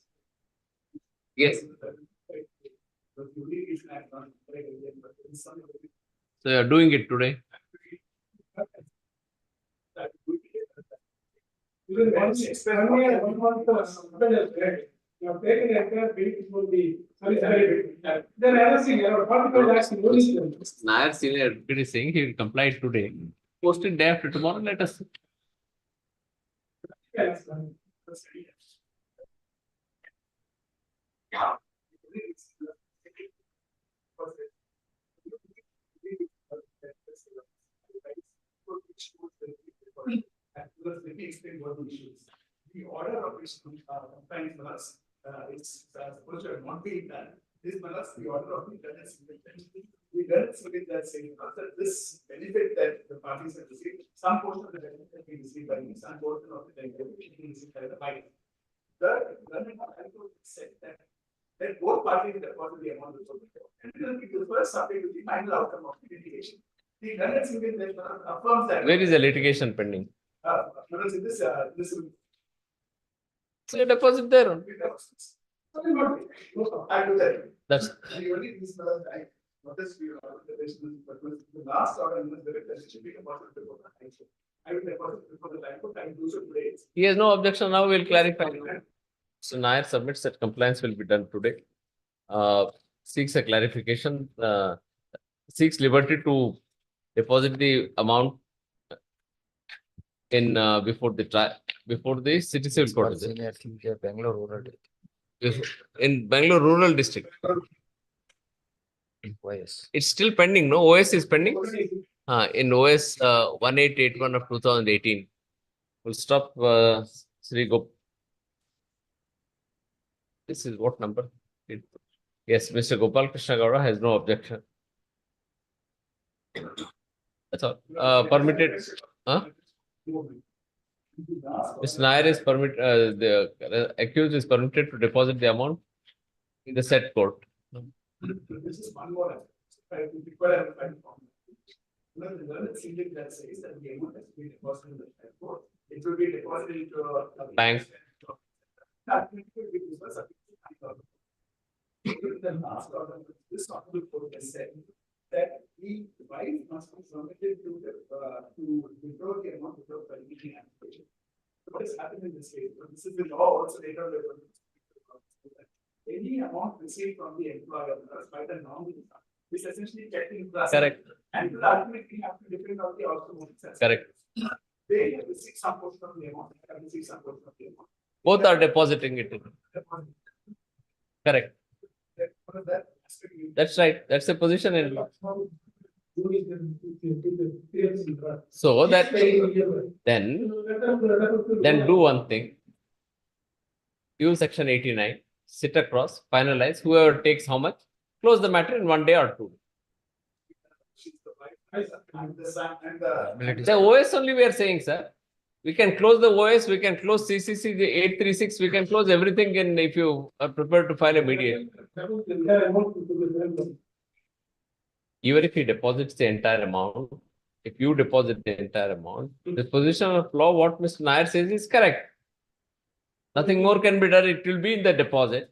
Yes. So you are doing it today. Nair senior advocate is saying he will comply today. Post it day after tomorrow. Let us see. Let me explain what the issue is. The order of which compliance matters is supposed to have not been done. This matters the order of the tenants. We learned within that same that this benefit that the parties have received, some portion of the benefit has been received by me, some portion of the benefit has been received by the buyer. The government said that both parties deposit the amount of and it will be dispersed subject to the final outcome of the litigation. The tenants affirms that. Where is the litigation pending? This will. So you deposit there. I'll do that. That's The only reason I noticed you the last order in the should be deposited before the high court. I will deposit before the high court. I do so today. he has no objection now. We'll clarify. So Nair submits that compliance will be done today. Seeks a clarification. Seeks liberty to deposit the amount in before the city civil court. Is it? Bangalore rural. In Bangalore rural district. OS. It's still pending. No, OS is pending. In OS 1881 of 2018. We'll stop Sri Gop. This is what number? Yes, Mr. Gopal Krishna Gaura has no objection. That's all. Permitted. Huh? Mr. Nair is the accused is permitted to deposit the amount in the said court. This is one more. Right, we require a fine form. Well, the learned syndic that says that the amount has to be deposited in the fine court. It will be deposited into a Bank. That will be disbursed. The last order, this honorable court has said that the wife must be permitted to withdraw the amount without making application. What has happened in this case? This is the law also later. Any amount received from the employer by the nominee is essentially kept in trust. Correct. And will ultimately have to depend on the outcome of the Correct. They have received some portion of the amount, have received some portion of the amount. Both are depositing it. Correct. That's right. That's the position in law. So that then do one thing. Use section 89, sit across, finalize, whoever takes how much, close the matter in 1 day or 2. The OS only we are saying, sir. We can close the OS, we can close CCC, the 836, we can close everything in if you are prepared to file a mediation. Even if he deposits the entire amount, if you deposit the entire amount, the position of law, what Mr. Nair says is correct. Nothing more can be done, it will be in the deposit.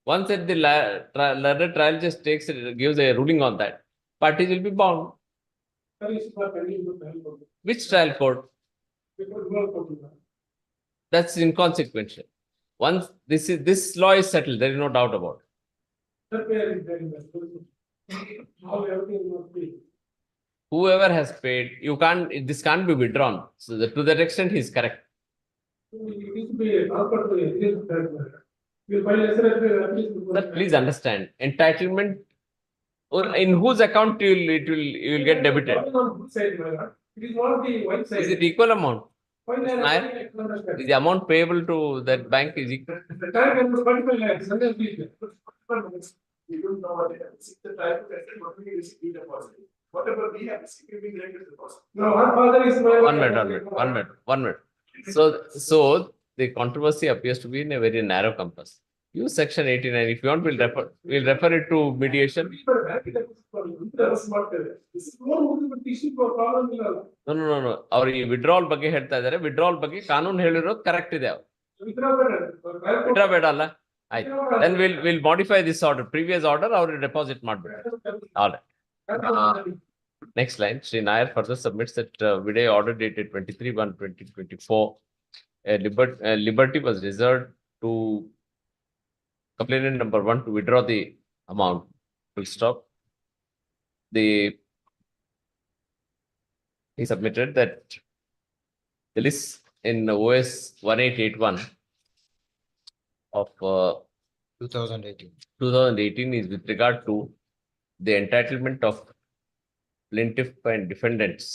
Once that the learned trial just takes it, gives a ruling on that, parties will be bound. Which trial court? That's inconsequential. Once this law is settled, there is no doubt about it. Whoever has paid, you can't. This can't be withdrawn. So to that extent, he is correct. But please understand, entitlement. Or in whose account you will get debited? Is it equal amount? Is the amount payable to that bank is equal? We don't know what it is. The type of asset, what we receive deposit. Whatever we have received, we will deposit. No, our father is my. 1 minute. So the controversy appears to be in a very narrow compass. Use section 89. If you want, we'll refer it to mediation. No. Our withdrawal ಬಗ್ಗೆ ಹೇಳ್ತಾ ಇದ್ದಾರೆ. Withdrawal ಬಗ್ಗೆ ಕಾನೂನು ಹೇಳಿರೋದು correct ಇದೆ. Withdraw ಬೇಡ ಅಲ್ಲ. Then we'll modify this order. Previous order, our deposit ಮಾಡ್ಬಿಟ್ಟು. All right. Next line. Sri Nair further submits that video order dated 23/1/2024. Liberty was reserved to complainant number 1 to withdraw the amount. Full stop. He submitted that the list in OS 1881 of 2018 is with regard to the entitlement of plaintiff and defendants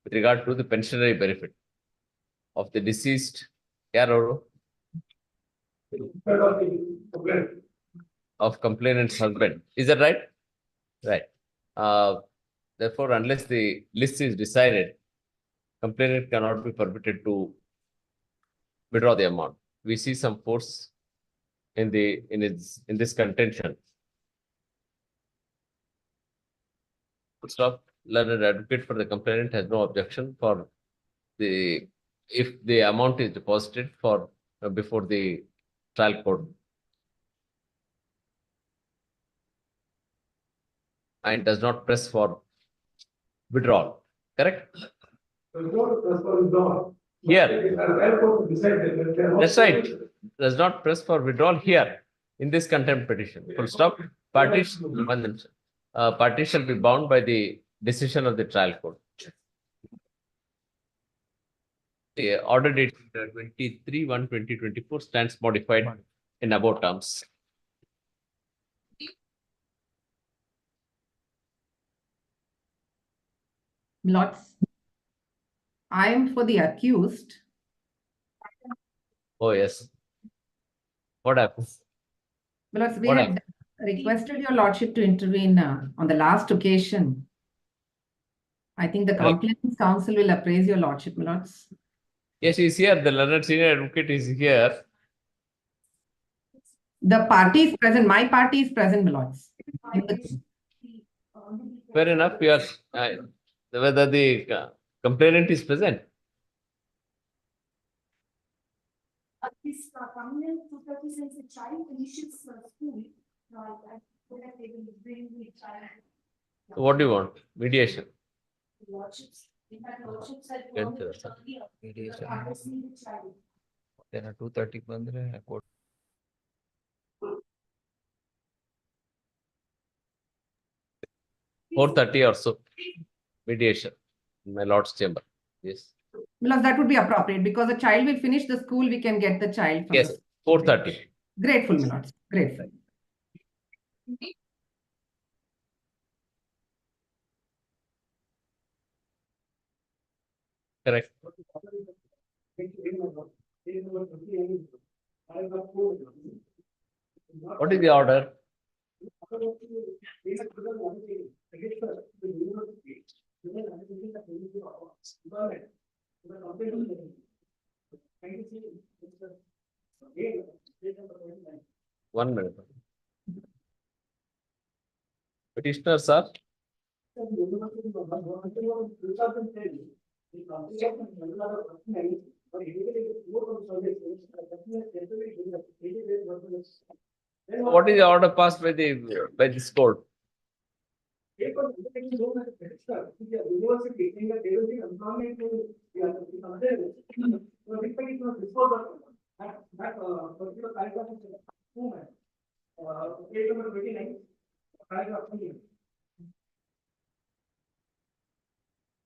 with regard to the pensionary benefit of the deceased of complainant's husband. Is that right? Right. Therefore, unless the list is decided, complainant cannot be permitted to withdraw the amount. We see some force in this contention. Stop. Learned advocate for the complainant has no objection for if the amount is deposited for before the trial court and does not press for withdrawal. Correct? Here. That's right. Does not press for withdrawal here in this contempt petition. Full stop. Party shall be bound by the decision of the trial court. The order dated 23/1/2024 stands modified in above terms. Lots. I am for the accused. Oh, yes. What happens? Because we What had requested your lordship to intervene on the last occasion. I think the Right. complaints council will appraise your lordship, my lords. Yes, he's here. The learned senior advocate is here. The party is present. My party is present, my lords. In the- Fair enough. You are whether the complainant is present. This communal property since the child finishes school, I feel that they will bring the child. What do you want? Mediation. Lordships, in fact, lordships had Yes, gone sir. earlier. Mediation. Understanding the child. Then 2:30 ಬಂದ್ರೆ court 4:30 or so. Mediation in my lord's chamber. Yes. Because that would be appropriate because the child will finish the school, we can get the child from Yes. the 4:30. Grateful, my lords. Grateful. Correct. What is the order? One minute. Petitioner, sir. What is the order passed by this court?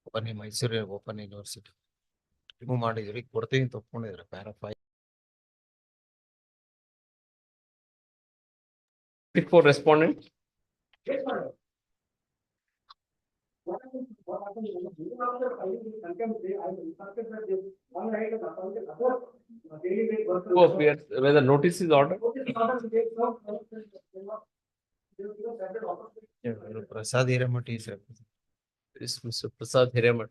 Open Mysuru open university remove ಮಾಡಿದ್ರಿ ಕೊಡ್ತೀನಿ ತಪ್ಕೊಂಡಿದ್ರೆ para 5 For respondent. Who appears whether notice is ordered? Prasad Hiremath is represented. Is Mr. Prasad Hiremat.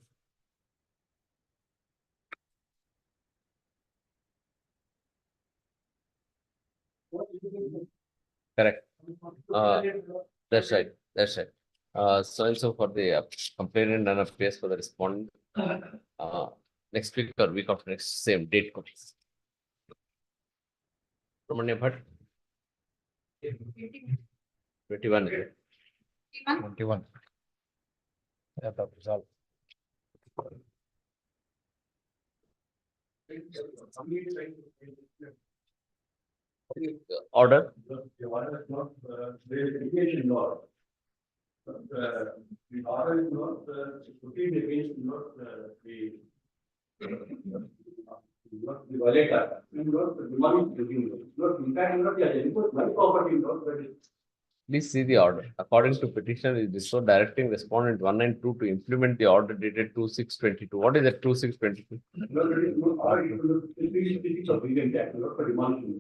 Correct. That's right. That's right. So and so for the complainant and appears for the respondent. Next week or week of next same date comes. Ramanya Bhatt. 21. 21. Yeah, that was all. Order. The order is not, the litigation law. The order is not, proceed against not the violator, not the demolish the building, not in fact, not the input, my property, not the. Please see the order. According to petition, it is so directing respondent 192 to implement the order dated 2/6/22. What is that 2/6/22? No, there is no order, it will be speaking of building tax, not for demolition.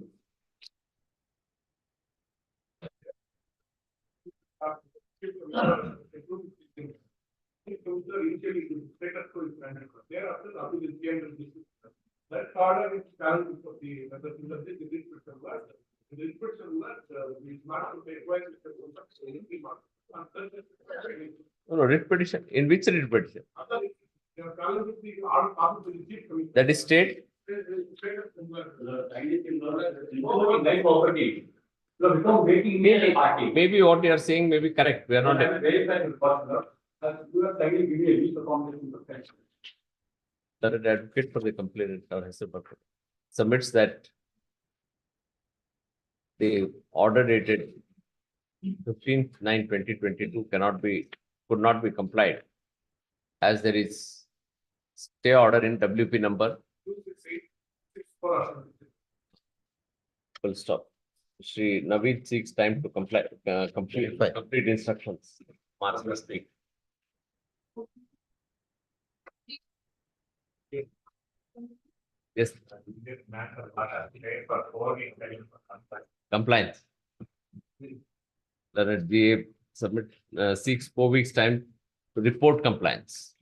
That order is challenged for the inspection work. The inspection work is not required. No, writ petition. In which writ petition? That is state. Property. So without making a party. Maybe what you are saying may be correct. We are not. You are trying to give me a least accommodation protection. The advocate for the complainant or Hester Bhatt submits that the order dated 15/9/2022 could not be complied as there is stay order in WP number. Full stop. Shri Naveed seeks time to complete instructions. March must be. Yes, Matter for 4 weeks. compliance. That GA submit seeks 4 weeks time to report compliance.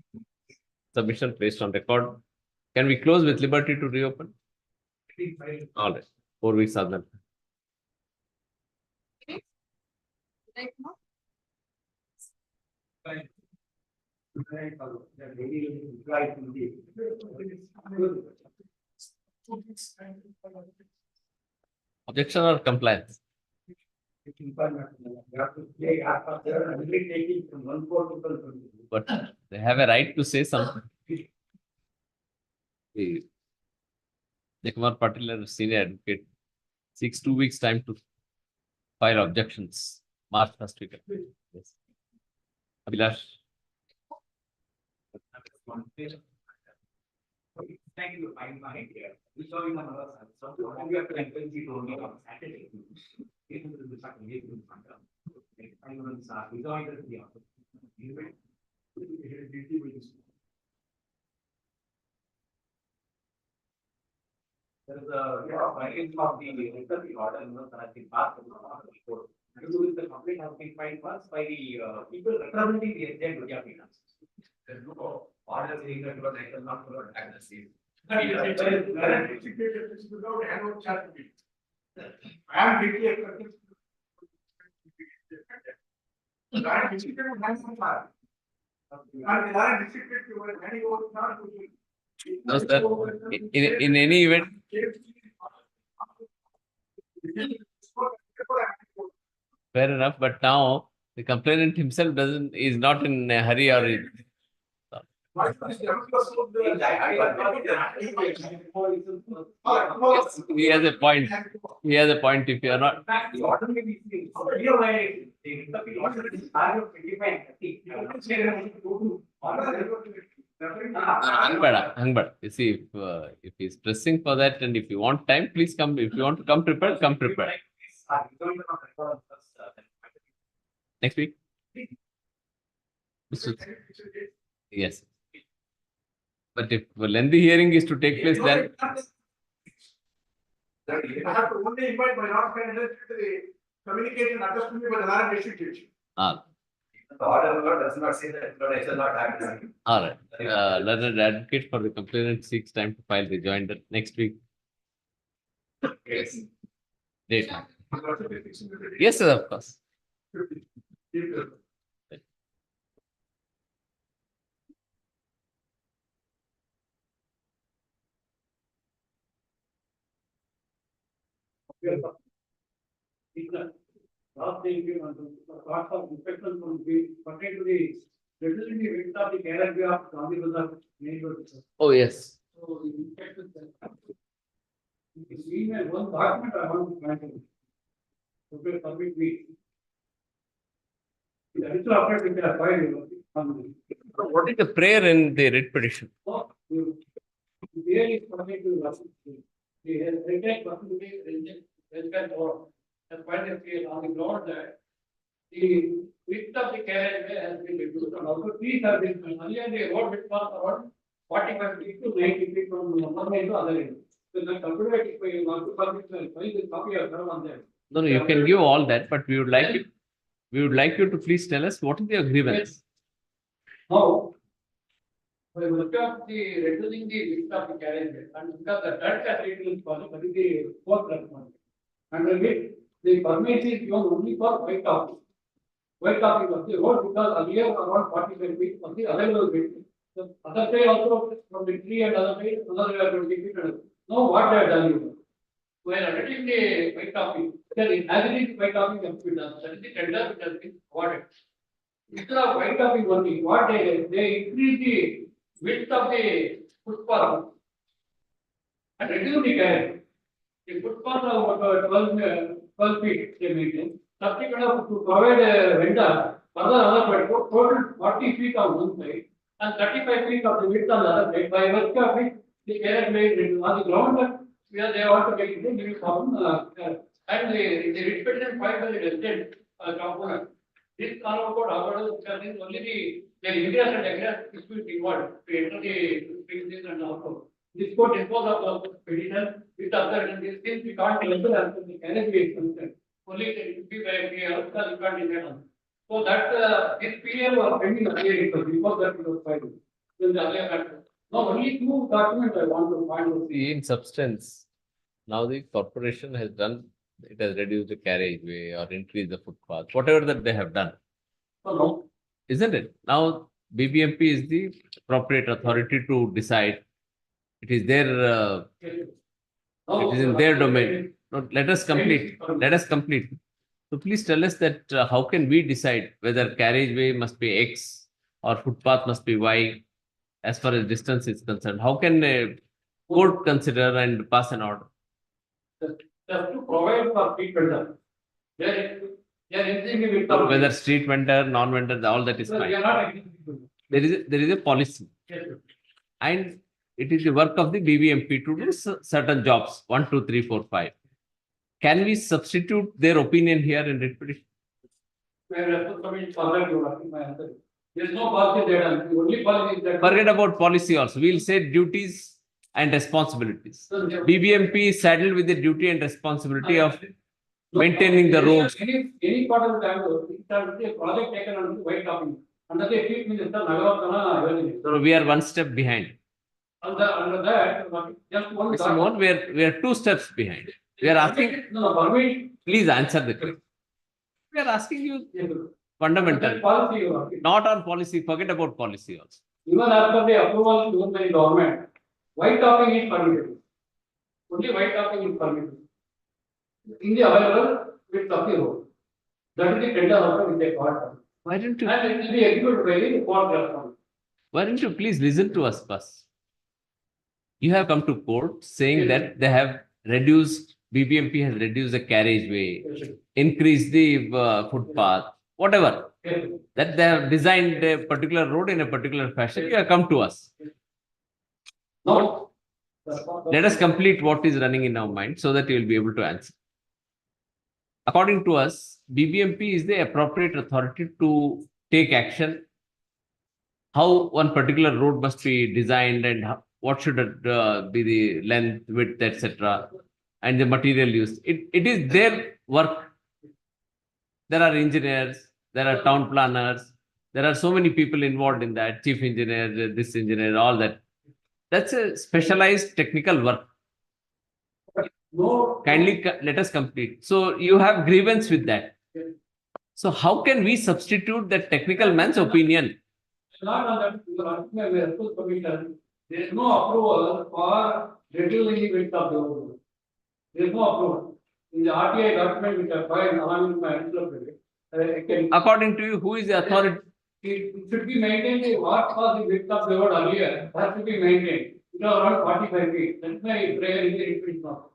Submission placed on record. Can we close with liberty to reopen? All right, 4 weeks are done. Objection or compliance? But they have a right to say something. Kumar Patil, senior advocate, seeks 2 weeks time to file objections. March 1st week. Yes. Abhilash. Thank you. Fine, fine. We saw in another so we have to encourage you to only on Saturday. There is a violation of the order that has been passed in the court. The complaint has been filed once by the people representing the agent of the appearance. There is no order saying that I shall not follow act the same. I am deeply No, sir. In any event, fair enough, but now the complainant himself is not in a hurry or yes, he has a point. He has a point if you are not. Hangbad. You see, if he's pressing for that and if you want time, please come. If you want to come prepared, come prepared. Next week? Yes. But if a lengthy hearing is to take place, then I have to only invite my last candidate to the communication addressed to me by the Narayan district judge. The order does not say that I shall not act. all right. Learned advocate for the complainant seeks time to file rejoinder next week. Yes. Date. Yes, sir, of course. Last thing, lots of inspection from the pertain to the reducing the width of the canopy of Gandhi Bazaar main road. Oh, yes. So the inspection. It's email one document I want to mention. Okay, submit me. The little after we are filed. What is the prayer in the writ petition? There is something to last. The reject possibility reject or as quite a case on the ground that the width of the carriageway has been reduced and also trees have been earlier the road width was around 45 feet to 90 feet from one end to other end. So the computer if you want to publish the copy of on there. No, you can give all that, but we would like you to please tell us what is your grievance. Now, we look at the reducing the width of the carriageway and because the dirt has reduced for the fourth recommendation. And the permit is given only for white topping. White topping of the road because earlier around 45 feet of the available width. The other side also from the tree and other side another 20 feet. Now what they have done is when editing the white topping, then as it is white topping has been done. That is the tender which has been awarded. Instead of white topping only, what they increase the width of the footpath and reduce the carriage. The footpath of 12 feet they maintain. Subsequently, to provide a vendor further another total 40 feet on one side and 35 feet of the width on the other side. By virtue of which the carriage made on the ground where they want to make it new problem and the repetition point of the resident component. This code however only the ingress and egress dispute involved to enter the spaces and also this court impose of the petition with other, since we can't enter as the carriageway is concerned. Only it will be by we also you can't enter on. So that, this PM was pending earlier, it was before that it was filed. Then the other matter. Now, only two documents I want to find out. See, in substance, now the corporation has done, it has reduced the carriageway or increased the footpath, whatever that they have done, So now, isn't it? Now, BBMP is the appropriate authority to decide. It is their, it is in their domain. Now, let us complete. Let us complete. So please tell us that how can we decide whether carriageway must be X or footpath must be Y as far as distance is concerned? How can a court consider and pass an order? just to provide for street vendor. They are anything with. So whether street vendor, non-vendor, all that is So we fine. are not agreeing with you. There is a policy, Yes, sir. and it is the work of the BBMP to do certain jobs, 1, 2, 3, 4, 5. Can we substitute their opinion here in writ petition? I have to submit further to asking my answer. There is no policy there, the only policy is that. Forget about policy also. We'll say duties and responsibilities. So, there- BBMP is saddled with the duty and responsibility of maintaining the roads. Any part of the time, it has a project taken under the white topping. Under the chief minister, Nagavatana, So we are one step behind. under that, just one. Mr. Mohan, we are 2 steps behind. We are asking, No, permit. please answer the question. We are asking you Yes, sir. fundamental, Policy, you are. not on policy, forget about policy also. Even after the approval given by the government, white topping is permitted. Only white topping is permitted. In the available with of the road. That is the tender order with the court. Why don't you, And it will be executed by the court response. why don't you please listen to us first? You have come to court saying that they have reduced, BBMP has reduced the carriageway, Yes, sir. increased the footpath, whatever. Yes, sir. That they have designed a particular road in a particular fashion. You have come to us. No. Let us complete what is running in our mind so that you will be able to answer. According to us, BBMP is the appropriate authority to take action. How one particular road must be designed and what should be the length, width, etc. and the material used. It is their work. There are engineers, there are town planners, there are so many people involved in that, chief engineer, this engineer, all that. That's a specialized technical work. No. Kindly let us complete. So you have grievance with that. So how can we substitute that technical man's opinion? Not on that, you are asking a response commission. There is no approval for reducing the width of the road. There is no approval. In the RTI document which I filed along with my additional credit, I can. According to you, who is the authority? It should be maintained, what was the width of the road earlier, that should be maintained. It was around 45 feet, that's my prayer in the retreat now.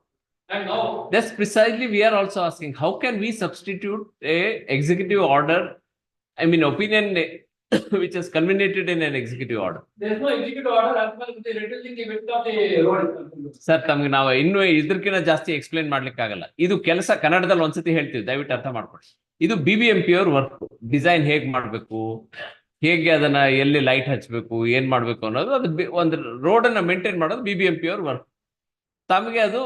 And now, That's precisely we are also asking. How can we substitute a executive order? I mean, opinion which is culminated in an executive order. there is no executive order as well as the reducing the width of the road is concerned. Sir ತಮ್ಗೆ ನಾವು ಇನ್ನೂ ಇದಕ್ಕಿಂತ ಜಾಸ್ತಿ explain ಮಾಡ್ಲಿಕ್ಕೆ ಆಗಲ್ಲ. ಇದು ಕೆಲಸ ಕನ್ನಡದಲ್ಲಿ ಒಂದ್ಸತಿ ಹೇಳ್ತೀವಿ, ದಯವಿಟ್ಟು ಅರ್ಥ ಮಾಡ್ಕೊಳ್ಳಿ. ಇದು BBMP ಅವ್ರ ವರ್ಕ್. ಡಿಸೈನ್ ಹೇಗ್ ಮಾಡ್ಬೇಕು, ಹೇಗೆ ಅದನ್ನ ಎಲ್ಲಿ ಲೈಟ್ ಹಚ್ಬೇಕು, ಏನ್ ಮಾಡ್ಬೇಕು ಅನ್ನೋದು, ಅದು ಒಂದು ರೋಡ್ ಅನ್ನ ಮೇಂಟೈನ್ ಮಾಡೋದು BBMP ಅವ್ರ ವರ್ಕ್. ತಮಗೆ ಅದು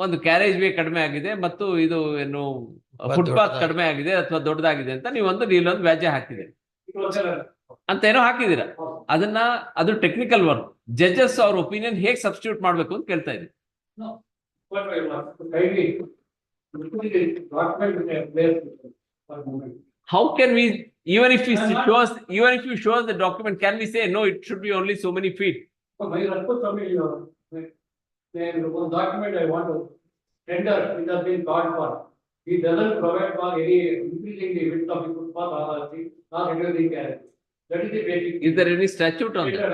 ಒಂದು ಕ್ಯಾರೇಜ್ ವೇ ಕಡಿಮೆ ಆಗಿದೆ ಮತ್ತು ಇದು ಏನು ಫುಟ್ಪಾತ್ ಕಡಿಮೆ ಆಗಿದೆ ಅಥವಾ ದೊಡ್ಡದಾಗಿದೆ ಅಂತ ನೀವು ಒಂದು ಇಲ್ಲೊಂದು ವ್ಯಾಜ್ಯ ಹಾಕಿದ್ದೀರಿ ಅಂತ ಏನೋ ಹಾಕಿದ್ದೀರಾ. ಅದನ್ನ ಅದು ಟೆಕ್ನಿಕಲ್ ವರ್ಕ್. ಜಡ್ಜಸ್ ಅವ್ರ ಒಪಿನಿಯನ್ ಹೇಗೆ ಸಬ್ಸ್ಟಿಟ್ಯೂಟ್ ಮಾಡ್ಬೇಕು ಅಂತ ಕೇಳ್ತಾ ಇದ್ದೀವಿ. No, what I want to kindly, put it in document which I have placed for a moment. How can we, even if you show us the document, can we say no, it should be only so many feet? So my response from you, then one document I want to tender, which has been called for. He doesn't provide for any increasing the width of the footpath or reducing carriage. That is the basic. Is there any statute on that?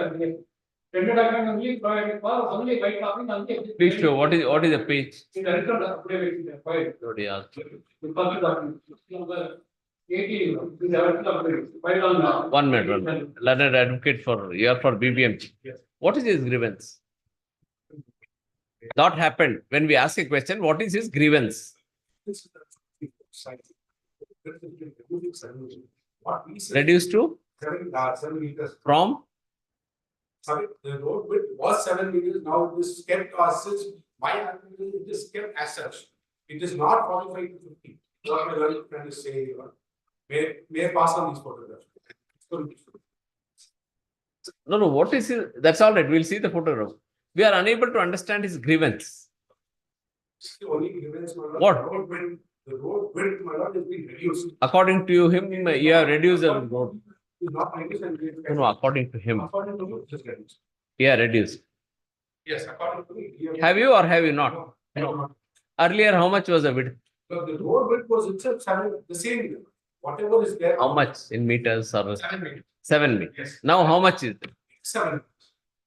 Tender document only provided for only by copying and the. Please show what is the page. In the record affidavit, filed. Sorry, yeah. The public document, number 80, in the original affidavit, filed on. 1 minute. Learned advocate for, you are for BBMP. Yes. What is his grievance? Not happened. When we ask a question, what is his grievance? What we said, Reduced to 7 meters from sorry, the road width was 7 meters, now it is kept as such, my application, it is kept as such. It is not 45 to 50. What my learning friend is saying, may I pass on these photographs? No, what is it? That's all right. We'll see the photograph. We are unable to understand his grievance. It's the only grievance, my lord. What? The road width, my lord, has been reduced. According to him, you have reduced the road. It's not reduced and we- No, according to him, According to you, just reduced. yeah, reduced. Yes, according to me. Have you or have you not? No. Earlier, how much was the width? But the road width was itself the same, whatever is there. How much in meters or 7 meters. 7 meters? Yes. Now, how much is it? 7.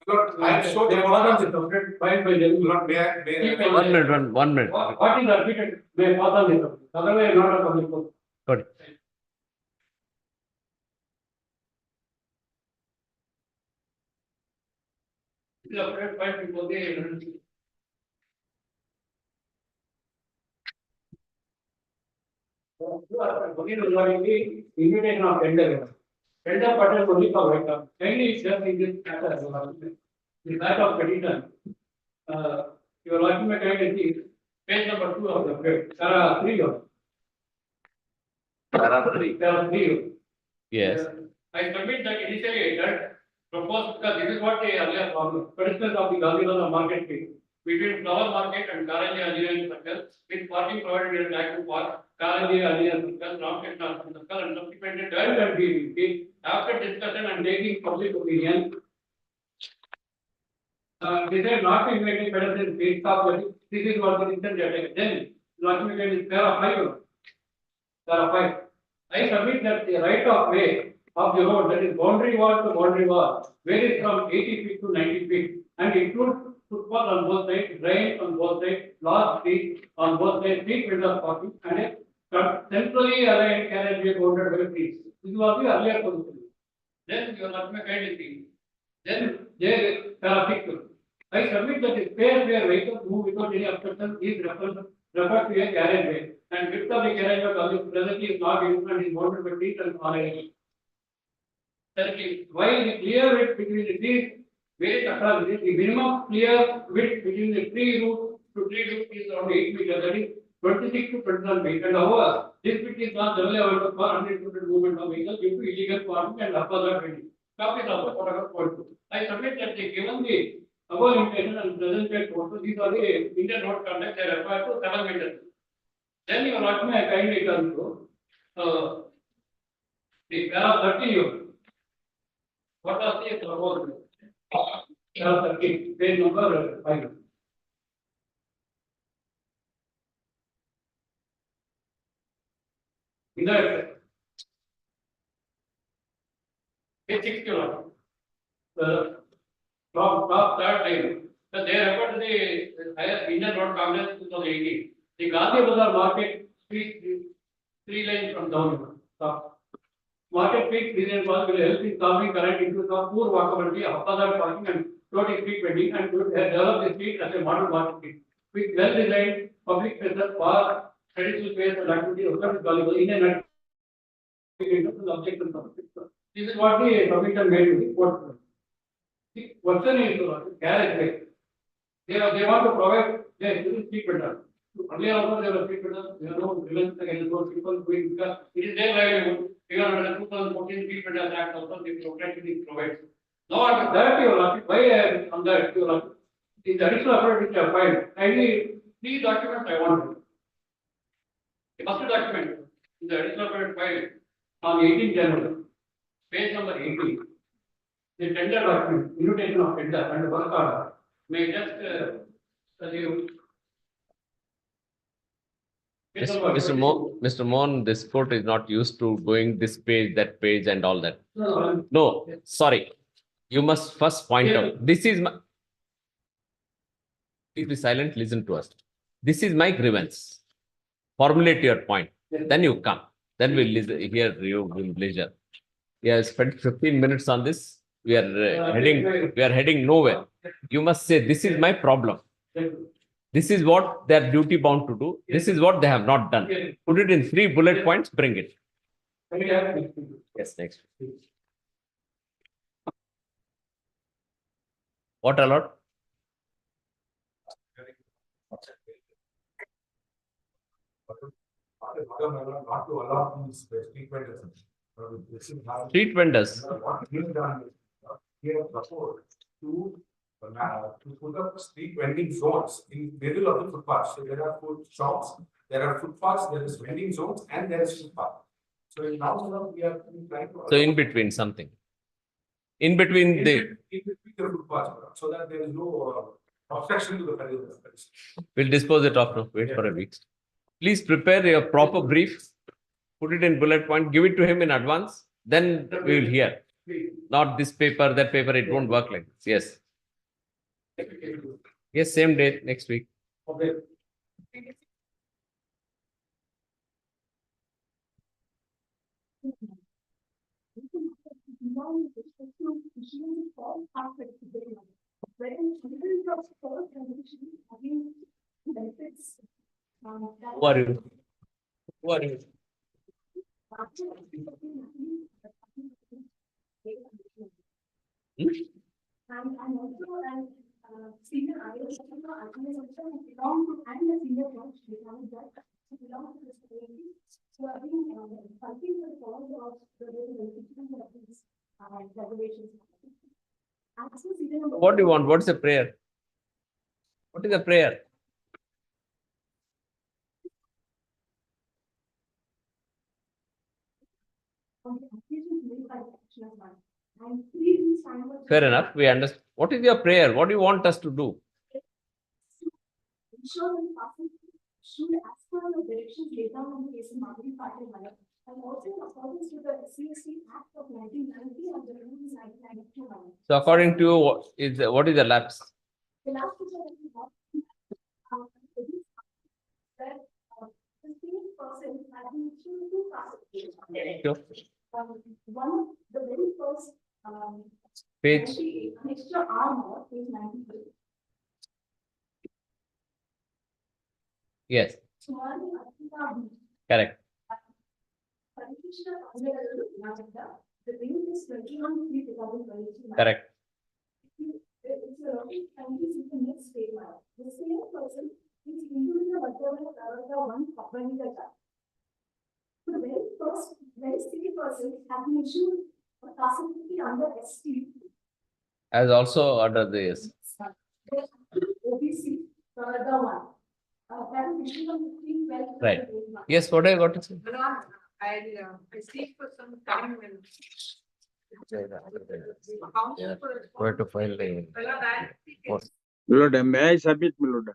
Lord, I have showed the photographs. Lord, may I? 1 minute, 1 minute. What is repeated, may pass on this, otherwise not a public. Good. Invitation of tender. Tender pattern only for right now. Kindly share in this matter as well. The matter of petition. Your lodging may kindly see page number 2 of the plate. There are 3 of them. There are 3. There are 3. Yes. I submit that initially that proposed, because this is what the earlier problem, for instance, of the Gandhinagar market fee between Flower Market and Karanji Engineering Circle, with parking provided in active park, Karanji Engineering Circle, Ramkrishna Circle, and subsequently divided and BBP. After discussion and taking public opinion, decided not to invite any pedestrian feet stop. This is what the reason they are taken. Then, document is there are 5. There are 5. I submit that the right of way of the road, that is boundary wall to boundary wall, varies from 80 feet to 90 feet and includes footpath on both sides, drains on both sides, large trees on both sides, street windows parking, and a centrally aligned carriageway bounded by trees. This was the earlier position. Then your document kindly see. Then there are 6. I submit that the space where vehicles move without any obstruction is referred to a carriageway, and width of the carriageway presently is not used and is bounded by trees and orange. While the clear width between the trees varies across the minimum clear width between the tree root to tree root is around 8 meters, that is 26 to 27 feet. And however, this width is not generally available for uninterrupted movement of vehicles due to illegal parking and haphazard vending. Copies of the photograph point 2. I submit that they given the above limitation and presented photo, these are the Indian road conduct, they require to 7 meters. Then you are not may kindly turn to the para 30. What are the proposed? Para 30, page number 5. In that, page 60, from top third line, so they refer to the higher Indian Road Congress 2018. The Gandhi Bazaar Market street 3 lanes from down. Top. Market street 3 lanes will help in solving current issues of poor walkability, haphazard parking, and floating street vending, and to develop the street as a model market street with well-designed public spaces for traditional space and activity open valuable in a objective. This is what the submission made to the court. The question is carriageway. They want to provide street vendors. Earlier also there were street vendors. There are no villains against those people doing because it is their livelihood. Even under 2014 Street Vendors Act also they provide. Now on that you are why on that you are the additional effort which I have filed. Kindly 3 documents I want. The first document is the additional effort filed on 18 January, page number 18. The tender document, invitation of tender and work order. May just tell you. Mr. Mohan, this court is not used to going this page, that page, and all that. No, sorry. You must first point out. This is my. Please be silent. Listen to us. This is my grievance. Formulate your point. Then you come. Then we'll listen, hear you with pleasure. We have spent 15 minutes on this. We are heading nowhere. You must say, this is my problem. This is what they are duty bound to do. This is what they have not done. Put it in 3 bullet points, bring it. Yes, next. What allowed? Not to allow these street vendors. Street vendors. What he has done is, he has proposed to put up street vending zones in middle of the footpath. So there are food shops, there are footpaths, there is vending zones, and there is footpath. So in now we are trying to. So in between something. In between the. In between the footpaths, so that there is no obstruction to the pedestrian. We'll dispose it off now. Wait for a week. Please prepare a proper brief. Put it in bullet point. Give it to him in advance. Then we will hear. Not this paper, that paper. It won't work like this. Yes. Yes, same day next week. Okay. Who are you? Who are you? And I'm also an senior IAS officer, I belong to, and a senior judge, belong to this community. So I've been fighting for the cause of the regulations of these regulations. What do you want? What's the prayer? What is the prayer? Fair enough. We understand. What is your prayer? What do you want us to do? Ensure that the person should, as per the directions laid down in the case of Madhuri Patil Nayak, and also in accordance with the CST Act of 1990 and the rules 1992. So according to you, what is the lapse? The last picture that we have, that 15% has been issued to classifications. Sure. One, the very first Page. an extra R more, page 93. Yes. Sumarni Akhita B. Correct. Practitioner the date is 21/3/2022. Correct. It's a rocket scientist in the next statement. The same person is including the Bhattava one company. The very same person has been issued a classification under ST. As also under this. OBC, the other one. That is issued on 15/12. Right. Yes, what I got to say. I seek for some time and. Where to file the. My Lord, may I submit, my Lord?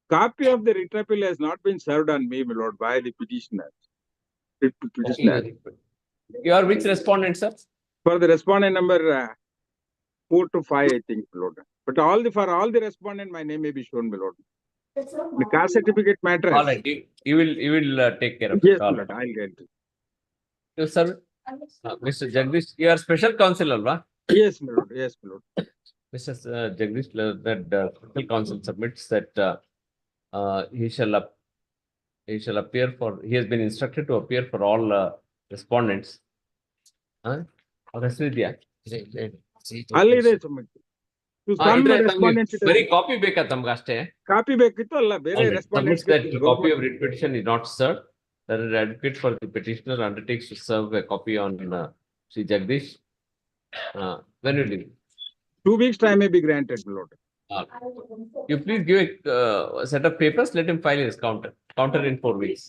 Copy of the writ appeal has not been served on me, my Lord, by the petitioner. You are which respondent, sir? For the respondent number 4 to 5, I think, my Lord. But for all the respondent, my name may be shown, my Lord. The caste certificate matters. All right. You will take care of Yes, it. my All Lord, right. I'll get it. You, sir, Mr. Jagdish, you are special counsel, alva? Yes, my Lord. Yes, my Lord. Mr. Jagdish, that special counsel submits that he shall appear for. He has been instructed to appear for all respondents. Huh? Already submitted. To some respondents, it Very has copy ಬೇಕಾ ತಮ್ಗೆ ಅಷ್ಟೇ copy ಬೇಕಿತ್ತು ಅಲ್ಲ ಬೇರೆ Alright. respondents Submits that the copy of writ petition is not served. That the advocate for the petitioner undertakes to serve a copy on Sri Jagdish. When will you? 2 weeks time may be granted, my Lord. You please give a set of papers. Let him file his counter. Counter in 4 weeks.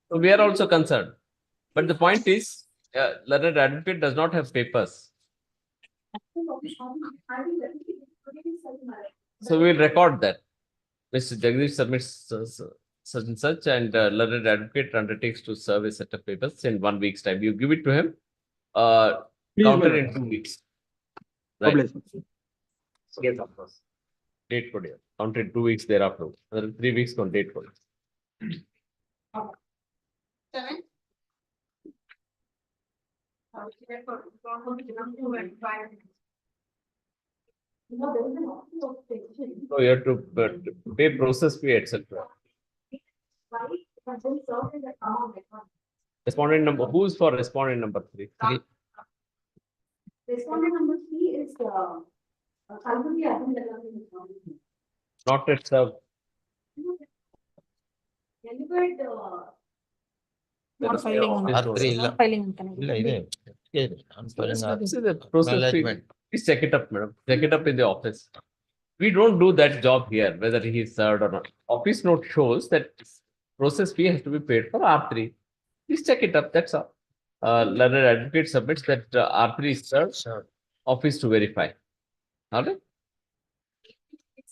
So we are also concerned. But the point is, learned advocate does not have papers. So we will record that. Mr. Jagdish submits such and such, and learned advocate undertakes to serve a set of papers in 1 week's time. You give it to him. Please, Counter my in Lord. 2 weeks. God Right. bless you. Yes, of course. Date for you. Counter in 2 weeks thereafter. Another 3 weeks on date for it. 7. So you have to pay process fee, etc. Respondent number, who's for respondent number 3? Respondent number 3 is Kalpuri Arjun. Not yet served. Delivered Not filing on This R3 ಇಲ್ಲ. not filing ಅಂತಾನೆ ಇಲ್ಲ ಇದೆ. Non-filing This R3. is the process. Acknowledgement. Please check it up, madam. Check it up in the office. We don't do that job here, whether he is served or not. Office note shows that process fee has to be paid for R3. Please check it up. That's all. Learned advocate submits that R3 is served. Office to verify. All right.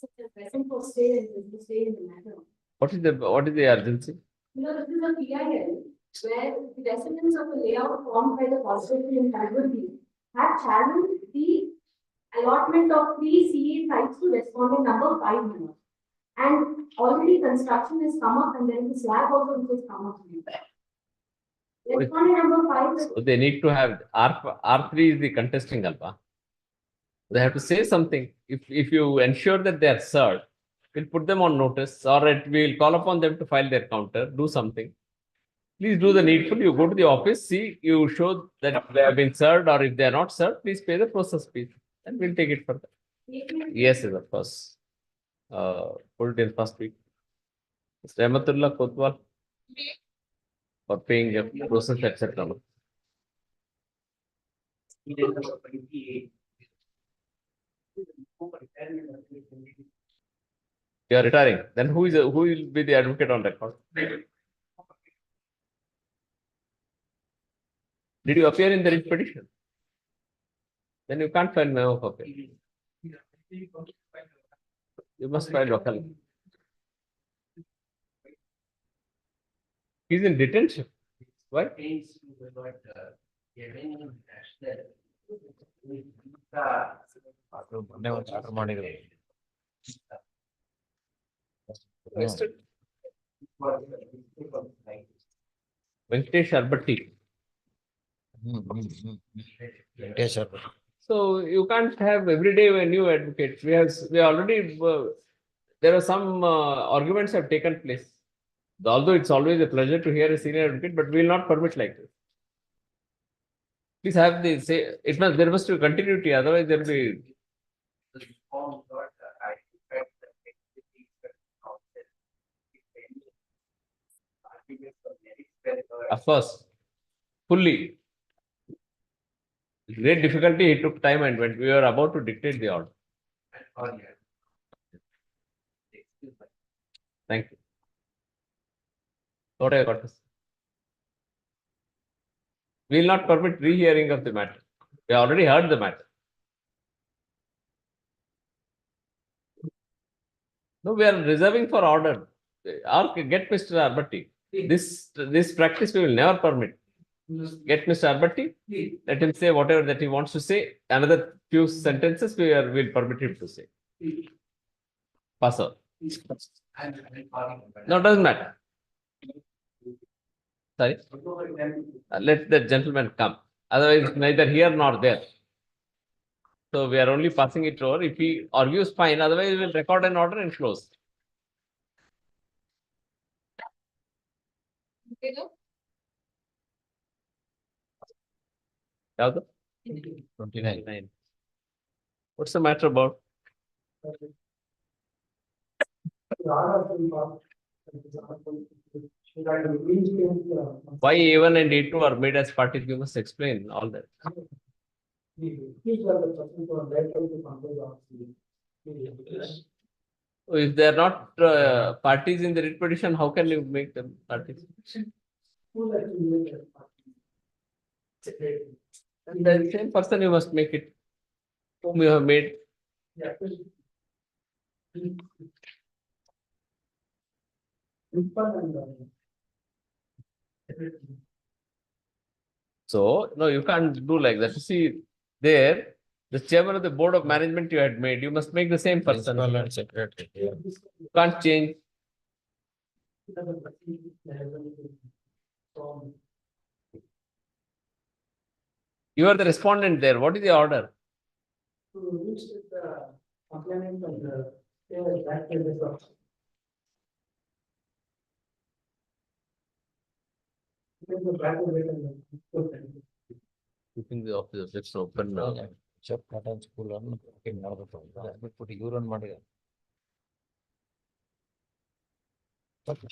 it's a present for stay in the matter. What is the urgency? This is a PIL where the residents of the layout formed by the corporation in Kalpuri have challenged the allotment of 3 CA sites to respondent number 5 members. And already construction has come up and there is a slab also which has come up. Respondent number 5 is So they need to have R3 is the contesting alpha. They have to say something. If you ensure that they are served, we'll put them on notice, or we'll call upon them to file their counter, do something. Please do the needful. You go to the office, see, you show that they have been served, or if they are not served, please pay the process fee, and we'll take it further. Yes, of course. Put it in first week. Mr. Ahmadullah Kotwal for paying the process, etc. You are retiring. Then who will be the advocate on record? Did you appear in the writ petition? Then you can't file memo of appeal. You must file local. He's in detention. Why? ಅದು ಮೊನ್ನೆ ಒಂದು order ಮಾಡಿದ್ರು. Venkatesh Arbatti. Venkatesh ಅವ್ರು. So you can't have every day a new advocate. We already there are some arguments have taken place. Although it's always a pleasure to hear a senior advocate, but we will not permit like this. Please have the say. There must be continuity. Otherwise, there will be. Of course, fully. Great difficulty. He took time and went. We were about to dictate the order. Thank you. What I got this. We will not permit rehearing of the matter. We already heard the matter. No, we are reserving for order. Or get Mr. Arbatti. This practice we will never permit. Get Mr. Arbatti. Let him say whatever that he wants to say. Another few sentences we will permit him to say. Pass on. No, doesn't matter. Sorry. Let the gentleman come. Otherwise, neither here nor there. So we are only passing it over. If he argues, fine. Otherwise, we will record an order and close. Yavadu? 29. What's the matter about? Why A1 and A2 are made as parties? You must explain all that. So if they are not parties in the writ petition, how can you make them parties? And the same person you must make it, whom you have made. So no, you can't do like that. You see, there, the chairman of the board of management you had made, you must make the same person. Principal and secretary. You can't change. You are the respondent there. What is the order? Keeping the office objection open now. Chef Cotton School on okay, now the problem. Put urine ಮಾಡಿದ.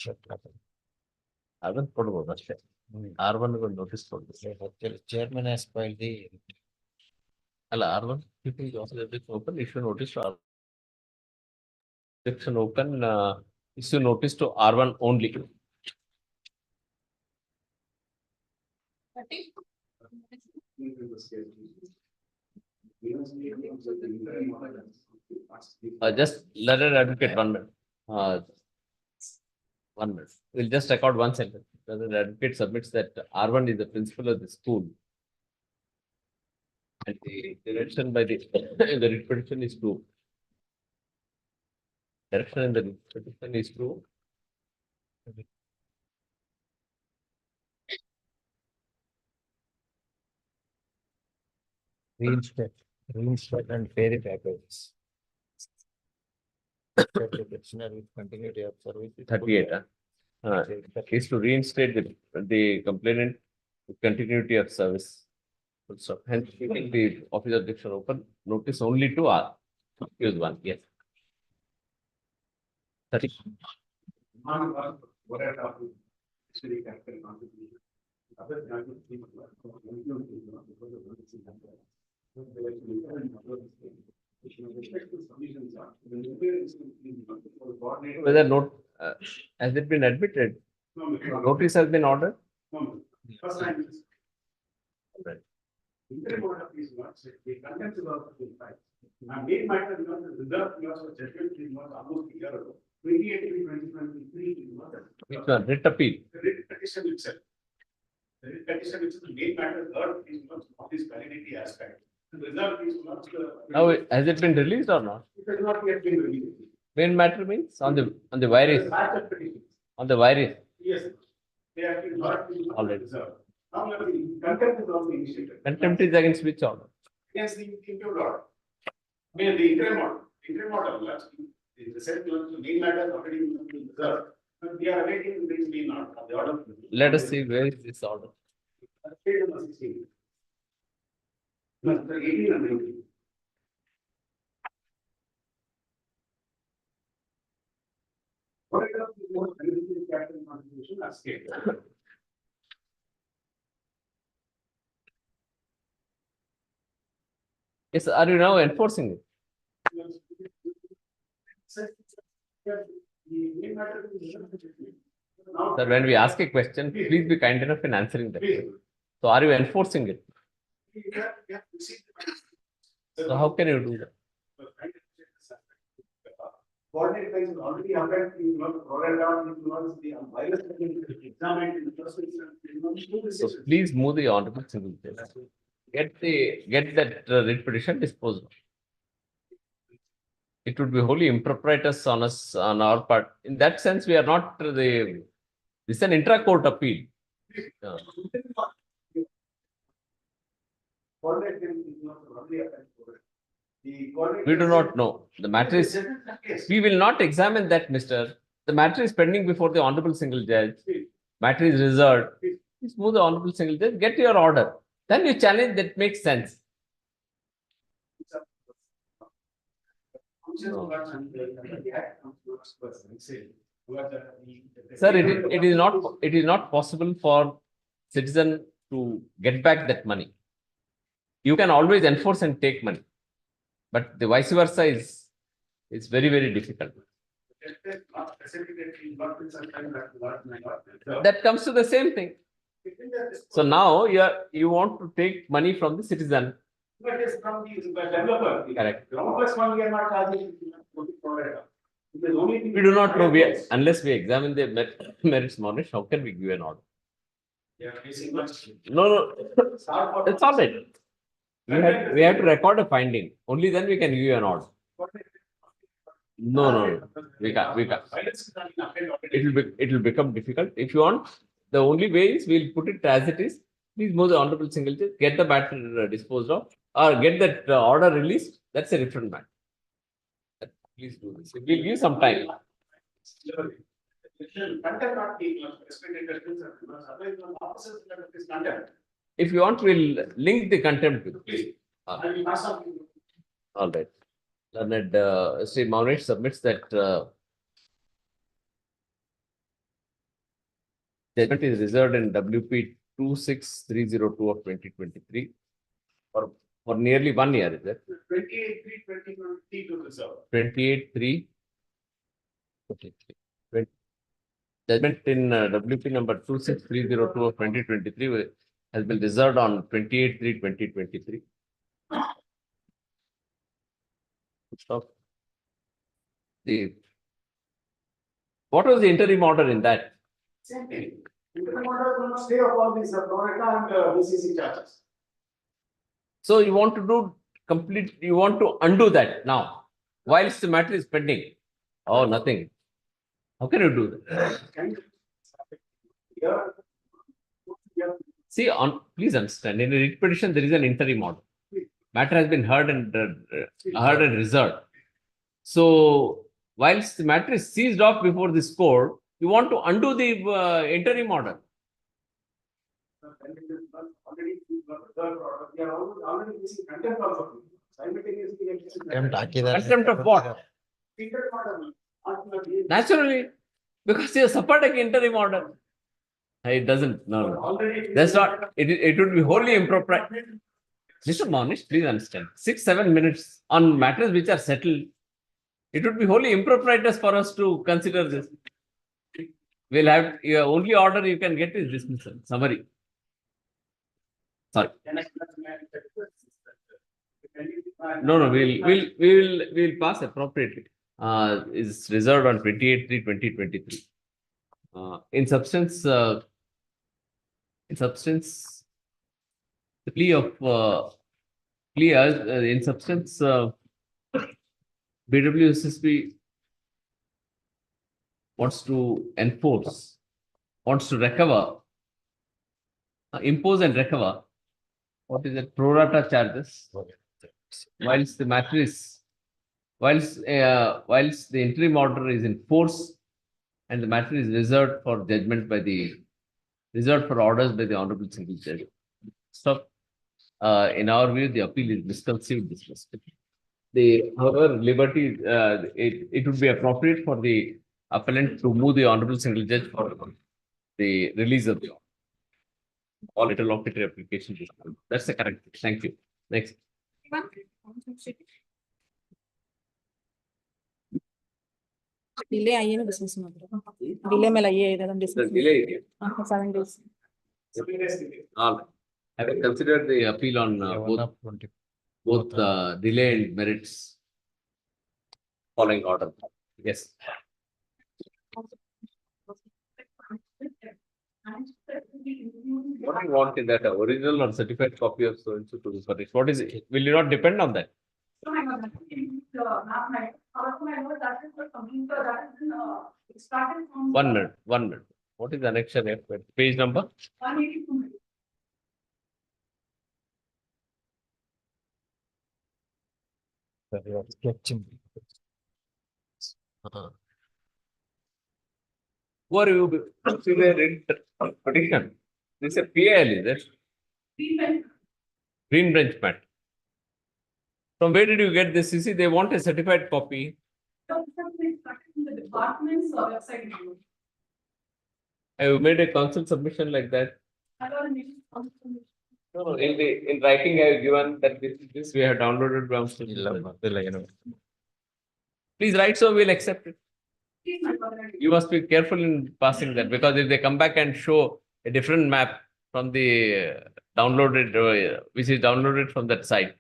Chef Cotton. R1 ಕೊಡ್ಬೋದು ಅಷ್ಟೇ. R1 ಗೊಂದು notice ಕೊಡ್ಬೋದು. Chairman has filed the. ಅಲ್ಲ R1 keeping the office objection open, issue notice to objection open, issue notice to R1 only. Just let an advocate 1 minute. 1 minute. We'll just record one sentence. The advocate submits that R1 is the principal of the school. And the direction by the writ petition is true. Direction in the writ petition is true. Reinstate and pay the packages. With continuity of service. 38. Is to reinstate the complainant with continuity of service. So hence keeping the office objection open, notice only to R. Use 1. Yes. 30. Whether note has it been admitted? Notice has been ordered. Right. Interim order is not set, the contents of the file. And main matter is not the reserve clause of judgment is not almost a year ago. 28/3/2023 is not. Which one? Writ appeal. The writ petition itself. The writ petition itself, the main matter heard is not of this validity aspect. The result is not. Now, has it been released or not? It has not yet been released. Main matter means on the virus. On the virus. Yes. They have been not. Already. Reserved. Now, the contempt is also initiated. Contempt is against which order? Against the imputed order. I mean, the interim order. Interim order, the said the main matter is already been reserved. But we are awaiting this main order, the order. Let us see where is this order. Page number 16. No, the 18 and 19. What is the most significant capital contribution as stated? Yes, are you now enforcing it? Sir, when we ask a question, please be kind enough in answering that. So are you enforcing it? So how can you do that? Coordinate lines already applied, you know, the virus examined in the first instance. So please move the honorable single judge. Get that writ petition disposed of. It would be wholly improprietous on us, on our part. In that sense, we are not this is an intra-court appeal. We do not know. The matter is, we will not examine that, Mr. The matter is pending before the honorable single judge. Matter is reserved. Please move the honorable single judge, get your order. Then you challenge that makes sense. No. Sir, it is not possible for citizen to get back that money. You can always enforce and take money, but the vice versa is very, very difficult. That comes to the same thing. So now you want to take money from the citizen. But it's from the developer. Correct. Developers one we are not charging. We do not know, unless we examine the merits money, how can we give an order? No, it's all right. We have to record a finding. Only then we can give you an order. No. We can't. It will become difficult. If you want, the only way is we'll put it as it is. Please move the honorable single judge, get the matter disposed of, or get that order released. That's a different matter. Please do this. We'll give some time. Content not being restricted to skills, because otherwise the officers will have this content. If you want, we'll link the contempt with please. I will pass on. All right. Learned Sri Maunesh submits that judgment is reserved in WP 26302 of 2023 for nearly 1 year, is it? 28/3/2022 reserve. 28/3. Judgment in WP number 26302 of 2023 has been reserved on 28/3/2023. Stop. What was the interim order in that? Same thing. Interim order will not stay of all these pro rata and BCC charges. So you want to do complete, you want to undo that now, whilst the matter is pending. Oh, nothing. How can you do that? Here, See, please understand, in a writ petition, there is an interim order. Matter has been heard and reserved. So, whilst the matter is seized off before this court, you want to undo the interim order. we are already using contempt also. Simultaneously, we are using Contempt of what? interim order. Naturally, because you support an interim order. It doesn't, no. That's not, it would be wholly improper. Mr. Monish, please understand, 6-7 minutes on matters which are settled, it would be wholly improprietous for us to consider this. We'll have, your only order you can get is dismissal, summary. Sorry. No, we'll pass appropriately. Is reserved on 28/3/2023. In substance, the plea of in substance, BWSSB wants to enforce, wants to recover, impose and recover. What is it? Pro rata charges. Whilst the matter is, whilst the interim order is in force, and the matter is reserved for judgment by reserved for orders by the Honorable Single Judge. Stop. In our view, the appeal is misconceived, disrespect. However, liberty, it would be appropriate for the appellant to move the Honorable Single Judge for the release of the order. All interlocutory application. That's the correct. Thank you. Next. Delay आइए ना business में delay में लाइए इधर हम The business delay. 7 days. Have you considered the appeal on both delay and merits following order? Yes. What do you want in that? Original or certified copy of so and so to the service? What is it? Will you not depend on that? One minute. What is the annexure F? Page number? 182. Who are you? Petition. This is a PAL, is it? Green Bench Mat. From where did you get this? You see, they want a certified copy. The department's website. Have you made a council submission like that? No, in writing, I have given that this we have downloaded from. Please write so we'll accept it. You must be careful in passing that, because if they come back and show a different map from the downloaded, which is downloaded from that site.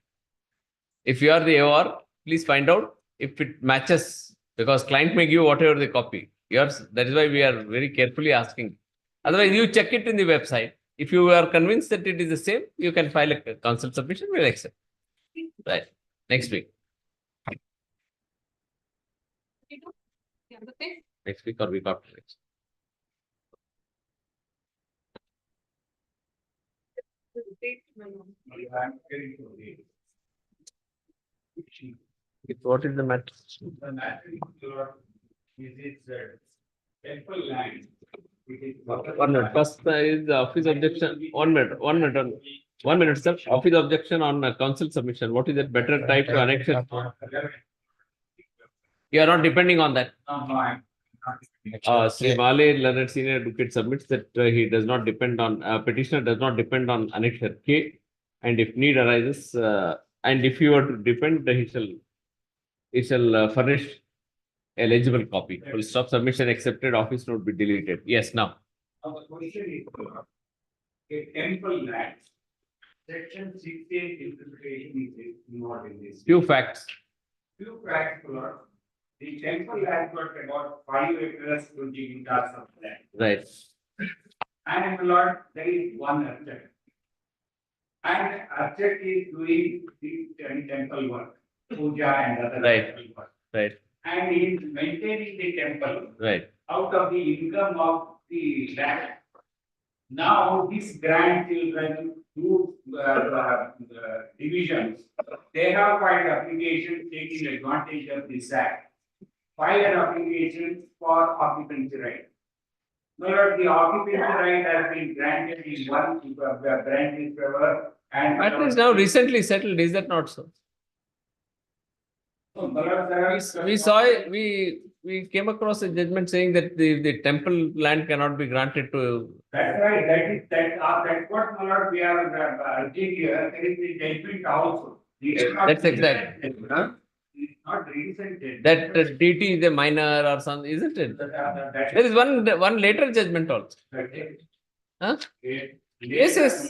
If you are the AOR, please find out if it matches, because client may give whatever they copy. Yours, that is why we are very carefully asking. Otherwise, you check it in the website. If you are convinced that it is the same, you can file a council submission, we'll accept. Right. Next week. Next week or week after next. What is the matter? The matter is temple land. One minute. First is the office objection. 1 minute. 1 minute. 1 minute, sir. Office objection on council submission. What is that better type to annexation? You are not depending on that. Sri Male Leonard Senior Advocate submits that he does not depend on petitioner does not depend on annexure K, and if need arises, and if you were to depend, he shall furnish a legible copy. Full stop. Submission accepted. Office note be deleted. Yes. Now. Now the question is, a temple land, section 68 interpretation is not in this. Few facts. Few facts, Lord. The temple has got about 5 acres, 20 meters of land. Right. And Lord, there is one architect. And architect is doing the temple work, puja and other Right. temple work. Right. And he is maintaining the temple Right. out of the income of the land. Now, his grandchildren do divisions. They have filed application taking advantage of this act. File an application for occupancy right. Now, the occupancy right has been granted in one branch in favor and. Matter is now recently settled. Is that not so? So, Malad, We saw it. We came across a judgment saying that the temple land cannot be granted to. That's right. That's what Malad we are urging here. There is the judgment also. That's exact. Huh? It's not recent. That DT is a minor or something, isn't it? There is one later judgment also. Huh? Yes, yes.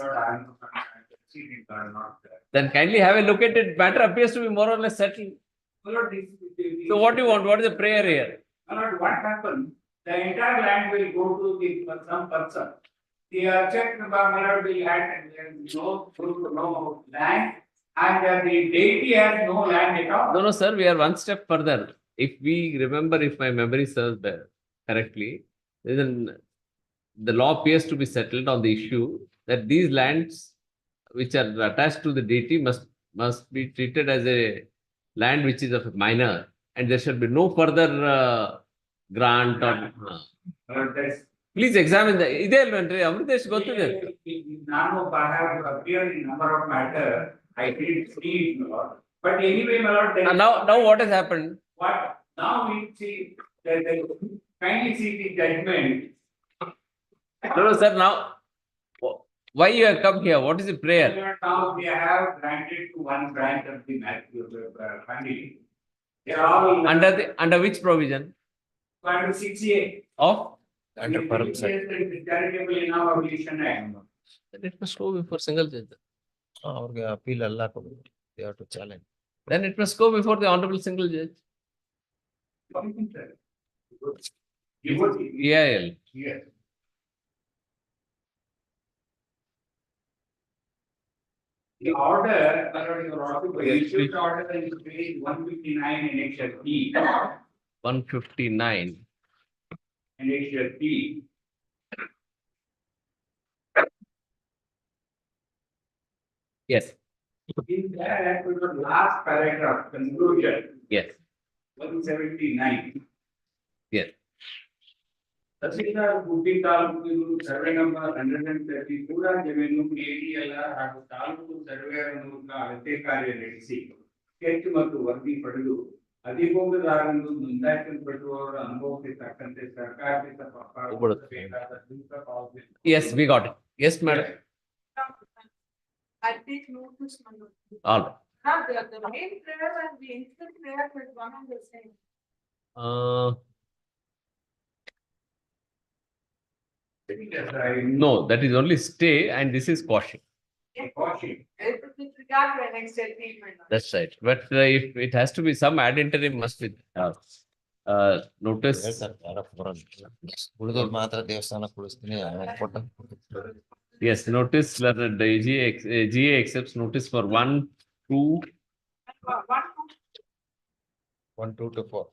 Then kindly have a look at it. Matter appears to be more or less settled. So what do you want? What is the prayer here? What happened? The entire land will go to some person. The check will have no land, and the deity has no land at all. No, sir. We are one step further. If we remember, if my memory serves correctly, then the law appears to be settled on the issue that these lands which are attached to the deity must be treated as a land which is of a minor, and there should be no further grant or. Please examine the. Amritesh, go to the. I have appeared in number of matters. I did see it, Lord. But anyway, my Lord. Now what has happened? What now we see kindly see the judgment. No, sir. Now, why you have come here? What is the prayer? Now we have granted to one branch of the family. They are all Under which provision? under 68 Of? Under Param side. Charitable in our obligation act. Then it must go before single judge. ಅವ್ರಿಗೆ appeal ಎಲ್ಲ ಕೊಡ್ಬೇಕು. They have to challenge. Then it must go before the honorable single judge. EIL. Yes. The order, issued order is page 159 annexure P. 159. Annexure P. Yes. In that, we got last paragraph, conclusion, Yes. 179. Yes. Tasila Buddhi Taluku survey number 130 Pura Jevenu ADL ಹಾಗೂ ತಾಲೂಕು ಸರ್ವೇಯರನ್ನು ಅಳತೆಕಾರ್ಯ ನಡೆಸಿ sketch ಮತ್ತು ವರದಿ ಪಡೆದು ಅಧಿಭೋಗದಾರರನ್ನು ನೋಂದಾಯಿಸಲ್ಪಟ್ಟವರ ಅನುಭವಕ್ಕೆ ತಕ್ಕಂತೆ ಸರ್ಕಾರದಿಂದ ಪಾವತಿಸಬೇಕಾದ ಶುಲ್ಕ ಪಾವತಿ. Yes, we got it. Yes, madam. I take notice, madam. All right. Now, the main prayer and the instant prayer is one and the same. No, that is only stay, and this is caution. Caution. With regard to an next statement. That's right. But if it has to be some ad interim must be notice. ಹೇಳ್ತಾರೆ ಯಾರೋ ಬರೋದು. ಉಳಿದವ್ರು ಮಾತ್ರ ದೇವಸ್ಥಾನ ಕುಳಿಸ್ತೀನಿ ಕೊಟ್ಟ. Yes, notice that the GA accepts notice for 1, 2. 1, 2 to 4.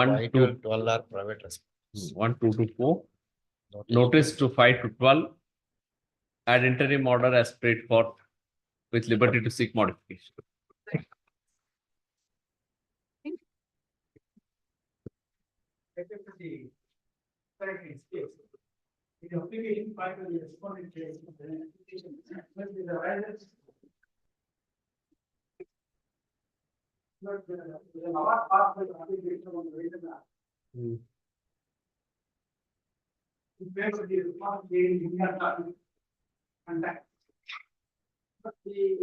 1, 5 2, to 12 are private response. 1, 2 to 4. Notice to 5 to 12. Ad interim order as prayed for with liberty to seek modification. correct case. The application filed by the respondent case, the application must be the rises. But the award passed by the application on the written in favor of the response made in India and that. But the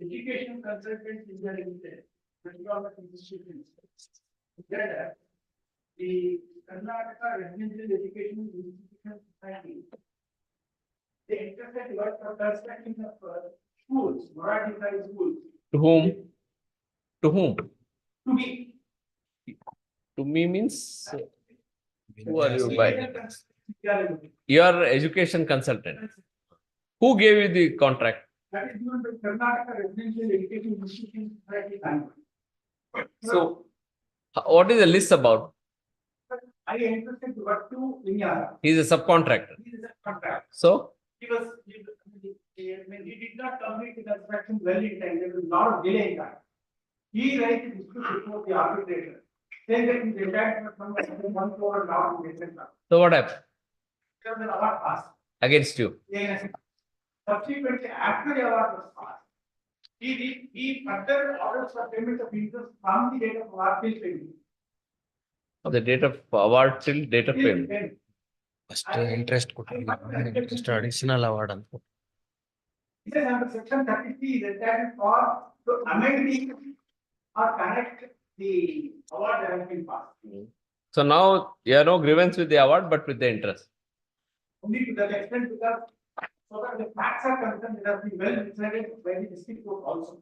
education consultant is there in the development institutions. Together, the Karnataka Residential Education Institution Society, they interested work for construction of schools, Marathi schools. To whom? To whom? To be. To me means who are you by? Your education consultant. Who gave you the contract? That is given by Karnataka Residential Education Institution Society. So, what is the list about? I interested to work to Vinyasa. He is a subcontractor. He is a contract. So, He did not complete the construction well in time. There was a lot of delay in that. He raised the dispute before the arbitrator, saying that his entire from 1 crore now in the so what happened There was an award passed. against you? Yes. Subsequently, after the award was passed, he further orders for payment of interest from the date of award till payment. The date of award till date of payment. First interest interest additional award ಅಂತ. It says under section 33 that that is for to amend the or correct the award that has been passed. So now you have no grievance with the award, but with the interest. Only to that extent because so that the facts are concerned, it has been well decided by the district court also.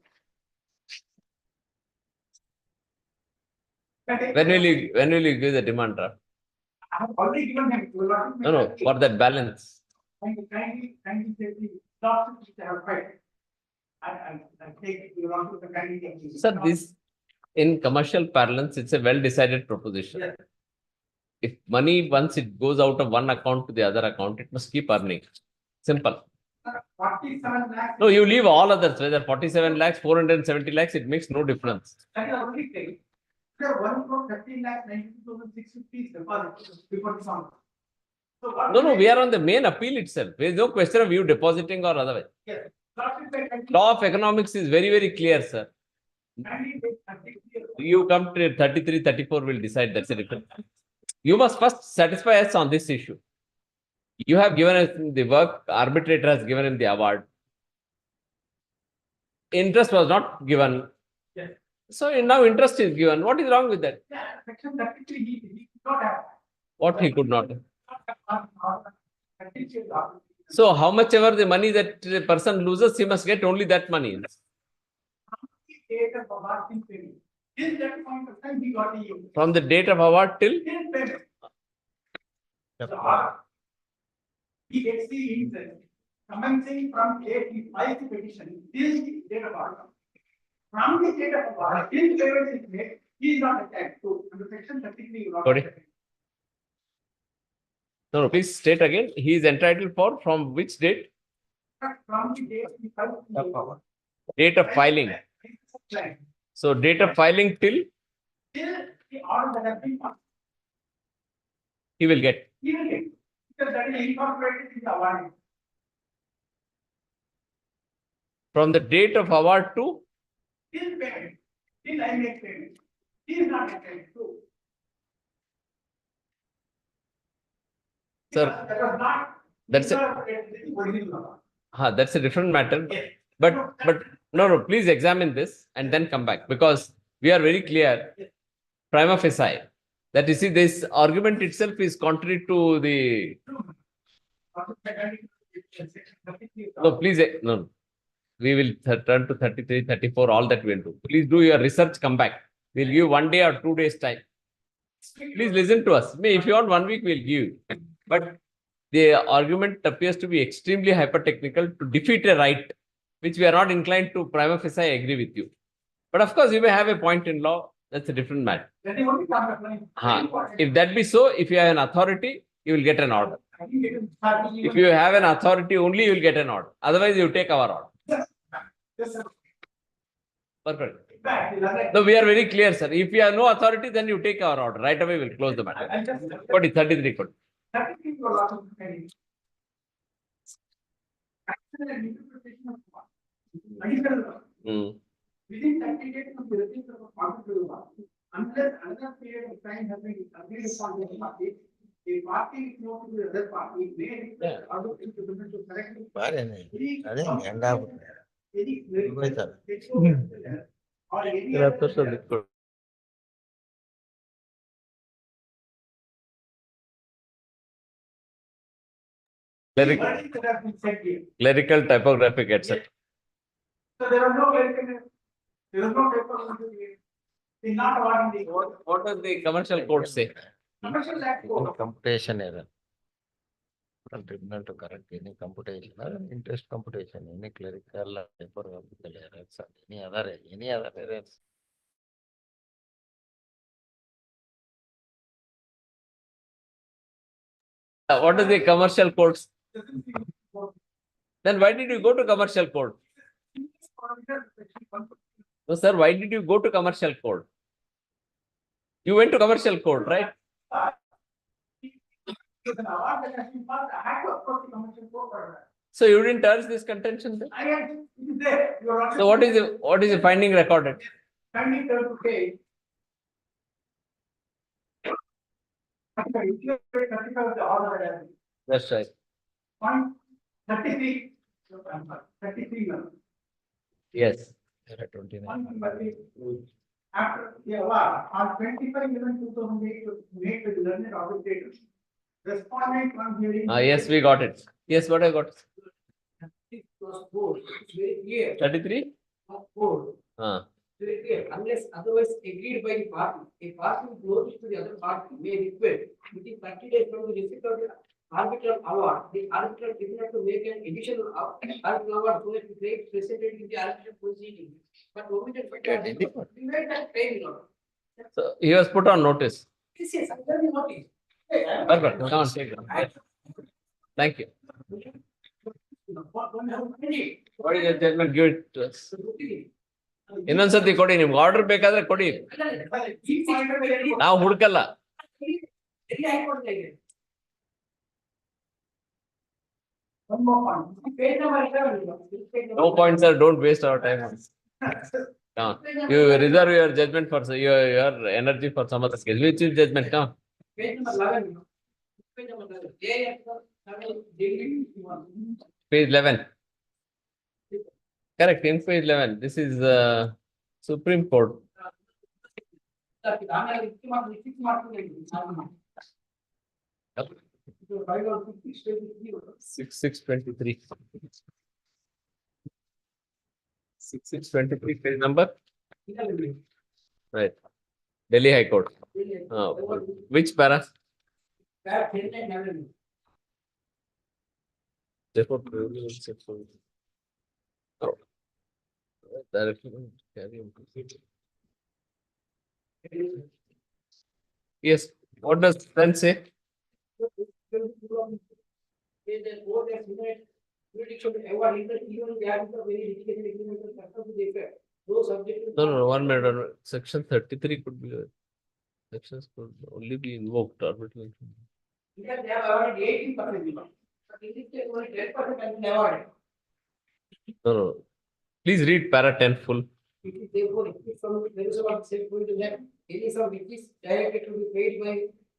When will you give the demand draft? I have already given him. No, for that balance. Kindly take the documents which I have read. And take it, you want to kindly. Sir, this in commercial parlance, it's a well-decided proposition. Yes. If money, once it goes out of one account to the other account, it must keep earning. Simple. 47 lakhs. No, you leave all others, whether 47 lakhs, 470 lakhs, it makes no difference. That is already taken. There 1 crore 13 lakh 92,650 is deposited before the sum. So what? No, we are on the main appeal itself. There is no question of you depositing or otherwise. Yes. Law of economics is very, very clear, sir. You come to 33, 34 will decide. That's a different. You must first satisfy us on this issue. You have given us the work, arbitrator has given him the award. Interest was not given. Yes. So now interest is given. What is wrong with that? Yeah, section 33 he could not have. What he could not have. So how much ever the money that the person loses, he must get only that money. Till that point of time, he got the. From the date of award till? Till payment. He gets the interest commencing from date he files the petition till the date of award. From the date of award, till payment is made, he is not entitled to under section 33. you are not Sorry. entitled. No, please state again. He is entitled for from which date? From the date he files the Date of filing. So date of filing till till the order that has been passed. he will get. He will get, because that is incorporated in the award. From the date of award to Till payment, till I make payment, he is not entitled to. Sir, Because that was not. that's a- incorporated in the original award. that's a different matter. Yes. But no, please examine this and then come back because we are very clear. Prima facie that you see this argument itself is contrary to the. No, please no. We will turn to 33, 34, all that we'll do. Please do your research, come back. We'll give 1 day or 2 days time. Please listen to us. If you want 1 week, we'll give you. But the argument appears to be extremely hyper-technical to defeat a right, which we are not inclined to prima facie agree with you. But of course, you may have a point in law. That's a different matter. That is only part of line. If that be so, if you have an authority, you will get an order. If you have an authority only, you will get an order. Otherwise, you take our order. Yes, sir. Perfect. No, we are very clear, sir. If you have no authority, then you take our order. Right away, we'll close the matter. I'll just. 33 code. 33 your lordship, actually, an interpretation of law. Additional law. Within 30 days of the receipt of a particular law, unless another period of time has been agreed upon by the party, a party is known to the other party, may request other to correctly. అదే ఎండా Any పోతారు or any other. Clerical, typographic, etc. So there was no clerical, there was no typographic. It's not awarding the. What does the commercial code say? Commercial act code. computation error. Tribunal to correct any computation or interest computation, any clerical or typographical errors, or any other errors. What is the commercial codes? Then why did you go to commercial code? No, sir, why did you go to commercial code? You went to commercial code, right? So you didn't urge this contention then? So what is the finding recorded? Finding to say. That's right. 33. 33. Yes. Error 29. After the award on 25/11/2008 made with learned arbitrators. Respondent on hearing. Yes, we got it. Yes, what I got? It was bold. It's very clear. 33? Bold. Very clear. Unless otherwise agreed by the party, a party with notice to the other party may request within 30 days from the receipt of the arbitral award, the arbitral tribunal to make an additional arbitral award so that the claim presented in the arbitral proceeding. But omitted. We made that claim, Lord. So he was put on notice. Yes, I'm very notice. Perfect. Come on, take it. Thank you. What is the judgment? Give it to us. ಇನ್ನೊಂದ್ಸತಿ ಕೊಡಿ ನಿಮ್ಗೆ order ಬೇಕಾದ್ರೆ ಕೊಡಿ ನಾವು ಹುಡುಕಲ್ಲ No point, sir. Don't waste our time. Come on. You reserve your judgment for your energy for some other case. Which is judgment? Come on. Page number 11. Page number 11. Page 11. Correct. In page 11. This is Supreme Court. 6623. 6623 page number. Right. Delhi High Court. Which para? Therefore, yes. What does then say? No, 1 minute. Section 33 could be. Sections could only be invoked arbitrarily. Because they have awarded 18%. But in this case, only 10% has been awarded. No. Please read para 10 full. It is therefore from the result of said point to that any sum which is directed to be paid by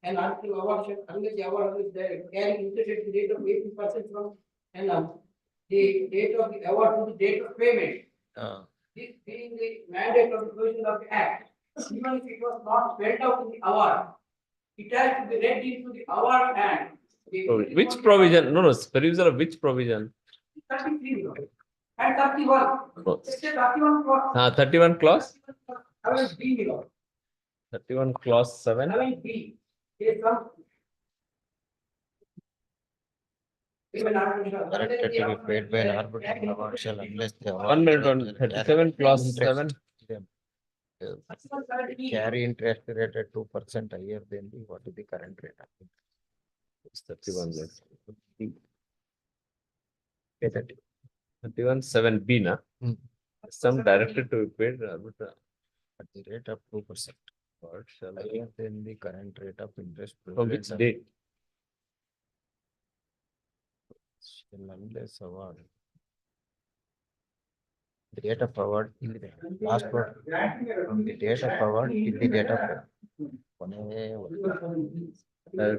an article award shall unless the award is carrying interest at the rate of 18% from the date of the award to the date of payment. This being the mandate of the provision of the act, even if it was not spelled out in the award, it has to be read into the award and. Which provision? No, perusal of which provision? 33 and 31. Oh. 31 clause. 31 clause? 11B. 31 clause 7. 11B. Directed to be paid by an arbitral award shall unless the award. 1 minute on 37 clause 7. Carry interest rate at 2% higher than the what is the current rate? It's 31. 31 7B na. Some directed to be paid. the rate of 2%. What shall I maintain the current rate of interest? From which prevalence on date? Unless award. The date of award till the last one. From the date of award till the date of Uh,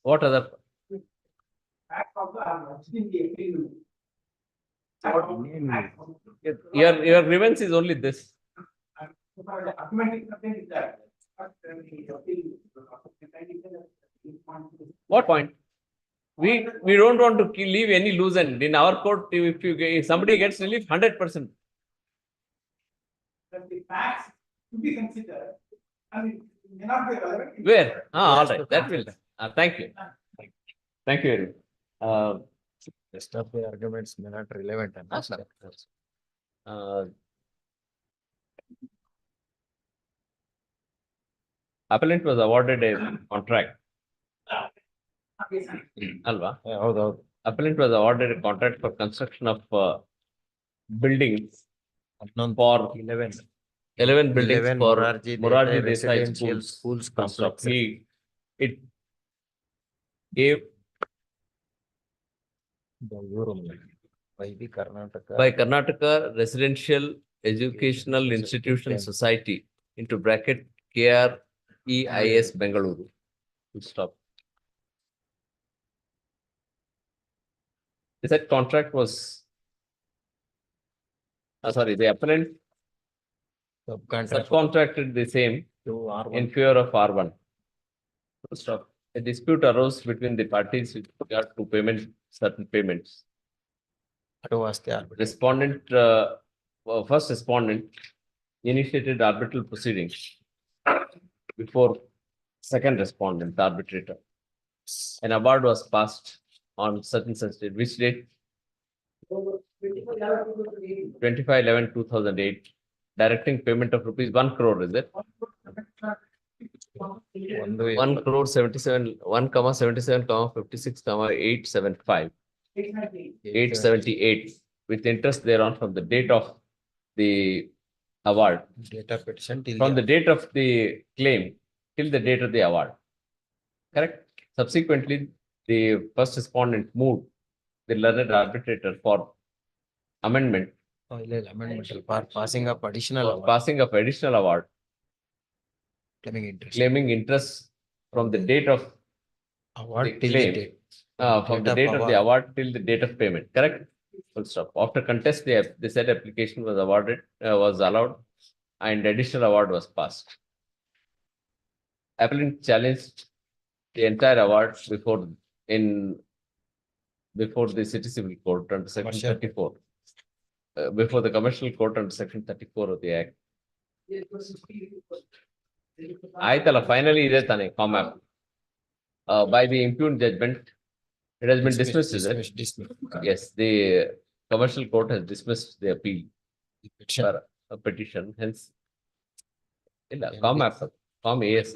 What other? Your grievance is only this. What point? We don't want to leave any loose end. In our court, if somebody gets relief, 100%. The facts to be considered, I mean, may not be relevant. Where? All right, that will. Thank you. Thank you very much. rest of the arguments may not relevant. Appellant was awarded a contract. Alva. Appellant was awarded a contract for construction of buildings for 11 buildings for Morarji Desai residential schools complex. It gave by the Karnataka. by Karnataka Residential Educational Institution Society into bracket KREIS Bengaluru. Full stop. That contract was the appellant subcontracted the same to R1. in favor of R1. Full stop. A dispute arose between the parties with regard to certain payments. Respondent, first respondent initiated arbitral proceedings before second respondent, arbitrator. An award was passed on certain date. Which date? 25/11/2008, directing payment of rupees 1 crore, is it? 1 crore 77, 1,77, 56, 875. 878 with interest thereon from the date of the award. Date of petition till from the date of the claim till the date of the award. Correct? Subsequently, the first respondent moved the learned arbitrator for amendment. Passing of additional award. Passing of additional award. Claiming interest from the date of award the claim. From the date of the award till the date of payment. Correct? Full stop. After contest, the said application was awarded, was allowed, and additional award was passed. Appellant challenged the entire award before the city civil court under section 34. Before the commercial court under section 34 of the act. Aitala finally ಇದೆ ತಾನೆ COMAP. By the impugned judgment, it has been dismissed. Yes, the commercial court has dismissed the appeal for a petition. Hence, COMAP, COM-AS.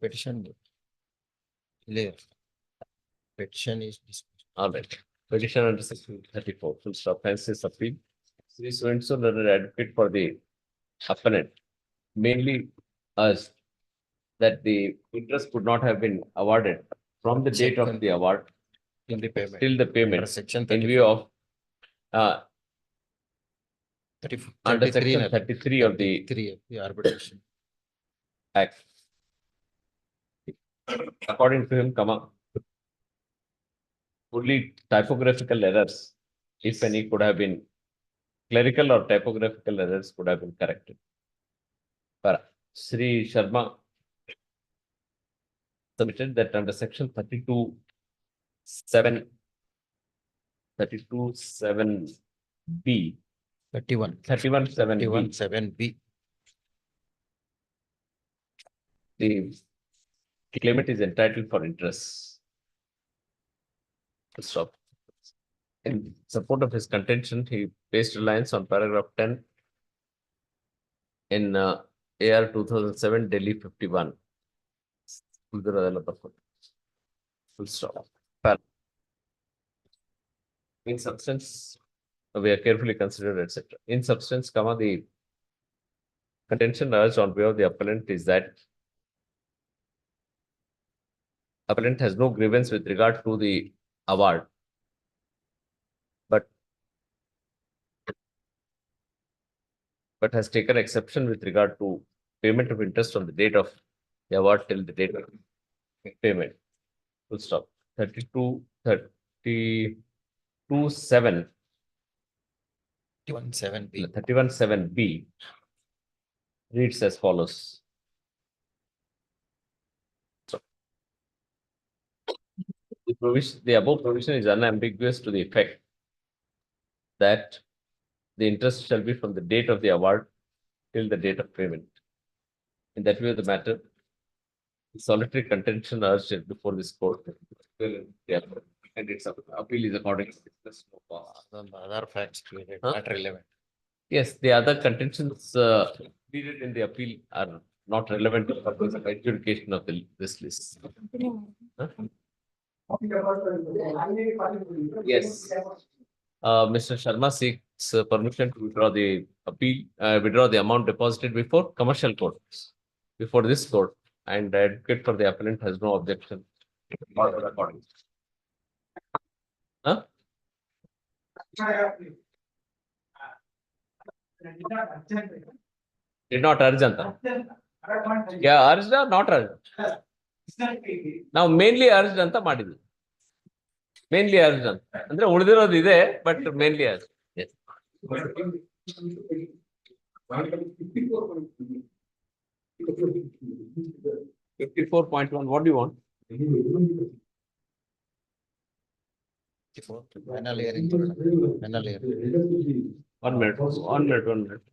Petition. Petition is dismissed. All right. Petition under section 34. Full stop. Hence, this appeal. Sri so-and-so learned advocate for the appellant mainly urged that the interest could not have been awarded from the date of the award till the payment in view of under section 33 of the arbitration act. According to him, only typographical errors, if any, could have been clerical or typographical errors could have been corrected. But Sri Sharma submitted that under section 32(7)(b), 31. 31(7)(b). 7B. The claimant is entitled for interest. Full stop. In support of his contention, he based reliance on paragraph 10 in AR 2007 Delhi 51. Full stop. In substance, we are carefully considered, etc. In substance, comma, the contention urged on behalf of the appellant is that appellant has no grievance with regard to the award, but has taken exception with regard to payment of interest on the date of the award till the date of payment. Full stop. 32(7). 31(7B). 31(7)(b) reads as follows. The above provision is unambiguous to the effect that the interest shall be from the date of the award till the date of payment. In that view of the matter, the solitary contention urged before this court, and its appeal is accordingly discussed. The other facts created, Huh? not relevant. Yes, the other contentions pleaded in the appeal are not relevant to the purpose of adjudication of this list. Huh? Yes. Mr. Sharma seeks permission to withdraw the appeal, withdraw the amount deposited before commercial courts, before this court, and advocate for the appellant has no objection. Accordingly. Huh? Did not urge anta. Yeah, urged or not urged? Now mainly urged anta ಮಾಡಿದ್ವಿ. Mainly urged anta. ಅಂದ್ರೆ ಉಳಿದಿರೋದು ಇದೆ, but mainly urged. Yes. 54.1. What do you want? Final hearing. Final hearing. 1 minute. 1 minute. 1 minute.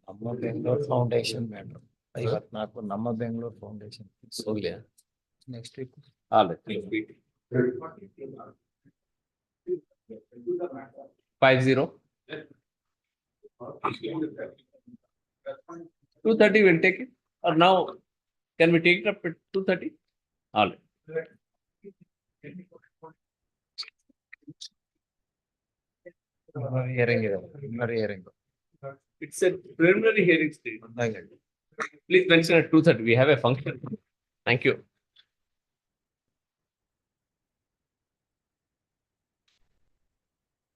ನಮ್ಮ Bengaluru foundation matter 54 ನಮ್ಮ Bengaluru foundation ಹೋಗ್ಲಿ. Next week. All right. 50. 2:30 we'll take it. Or now, can we take it up at 2:30? All right. Hearing ಇದೆ. Hearing. It's a preliminary hearing stage. Please mention at 2:30. We have a function. Thank you.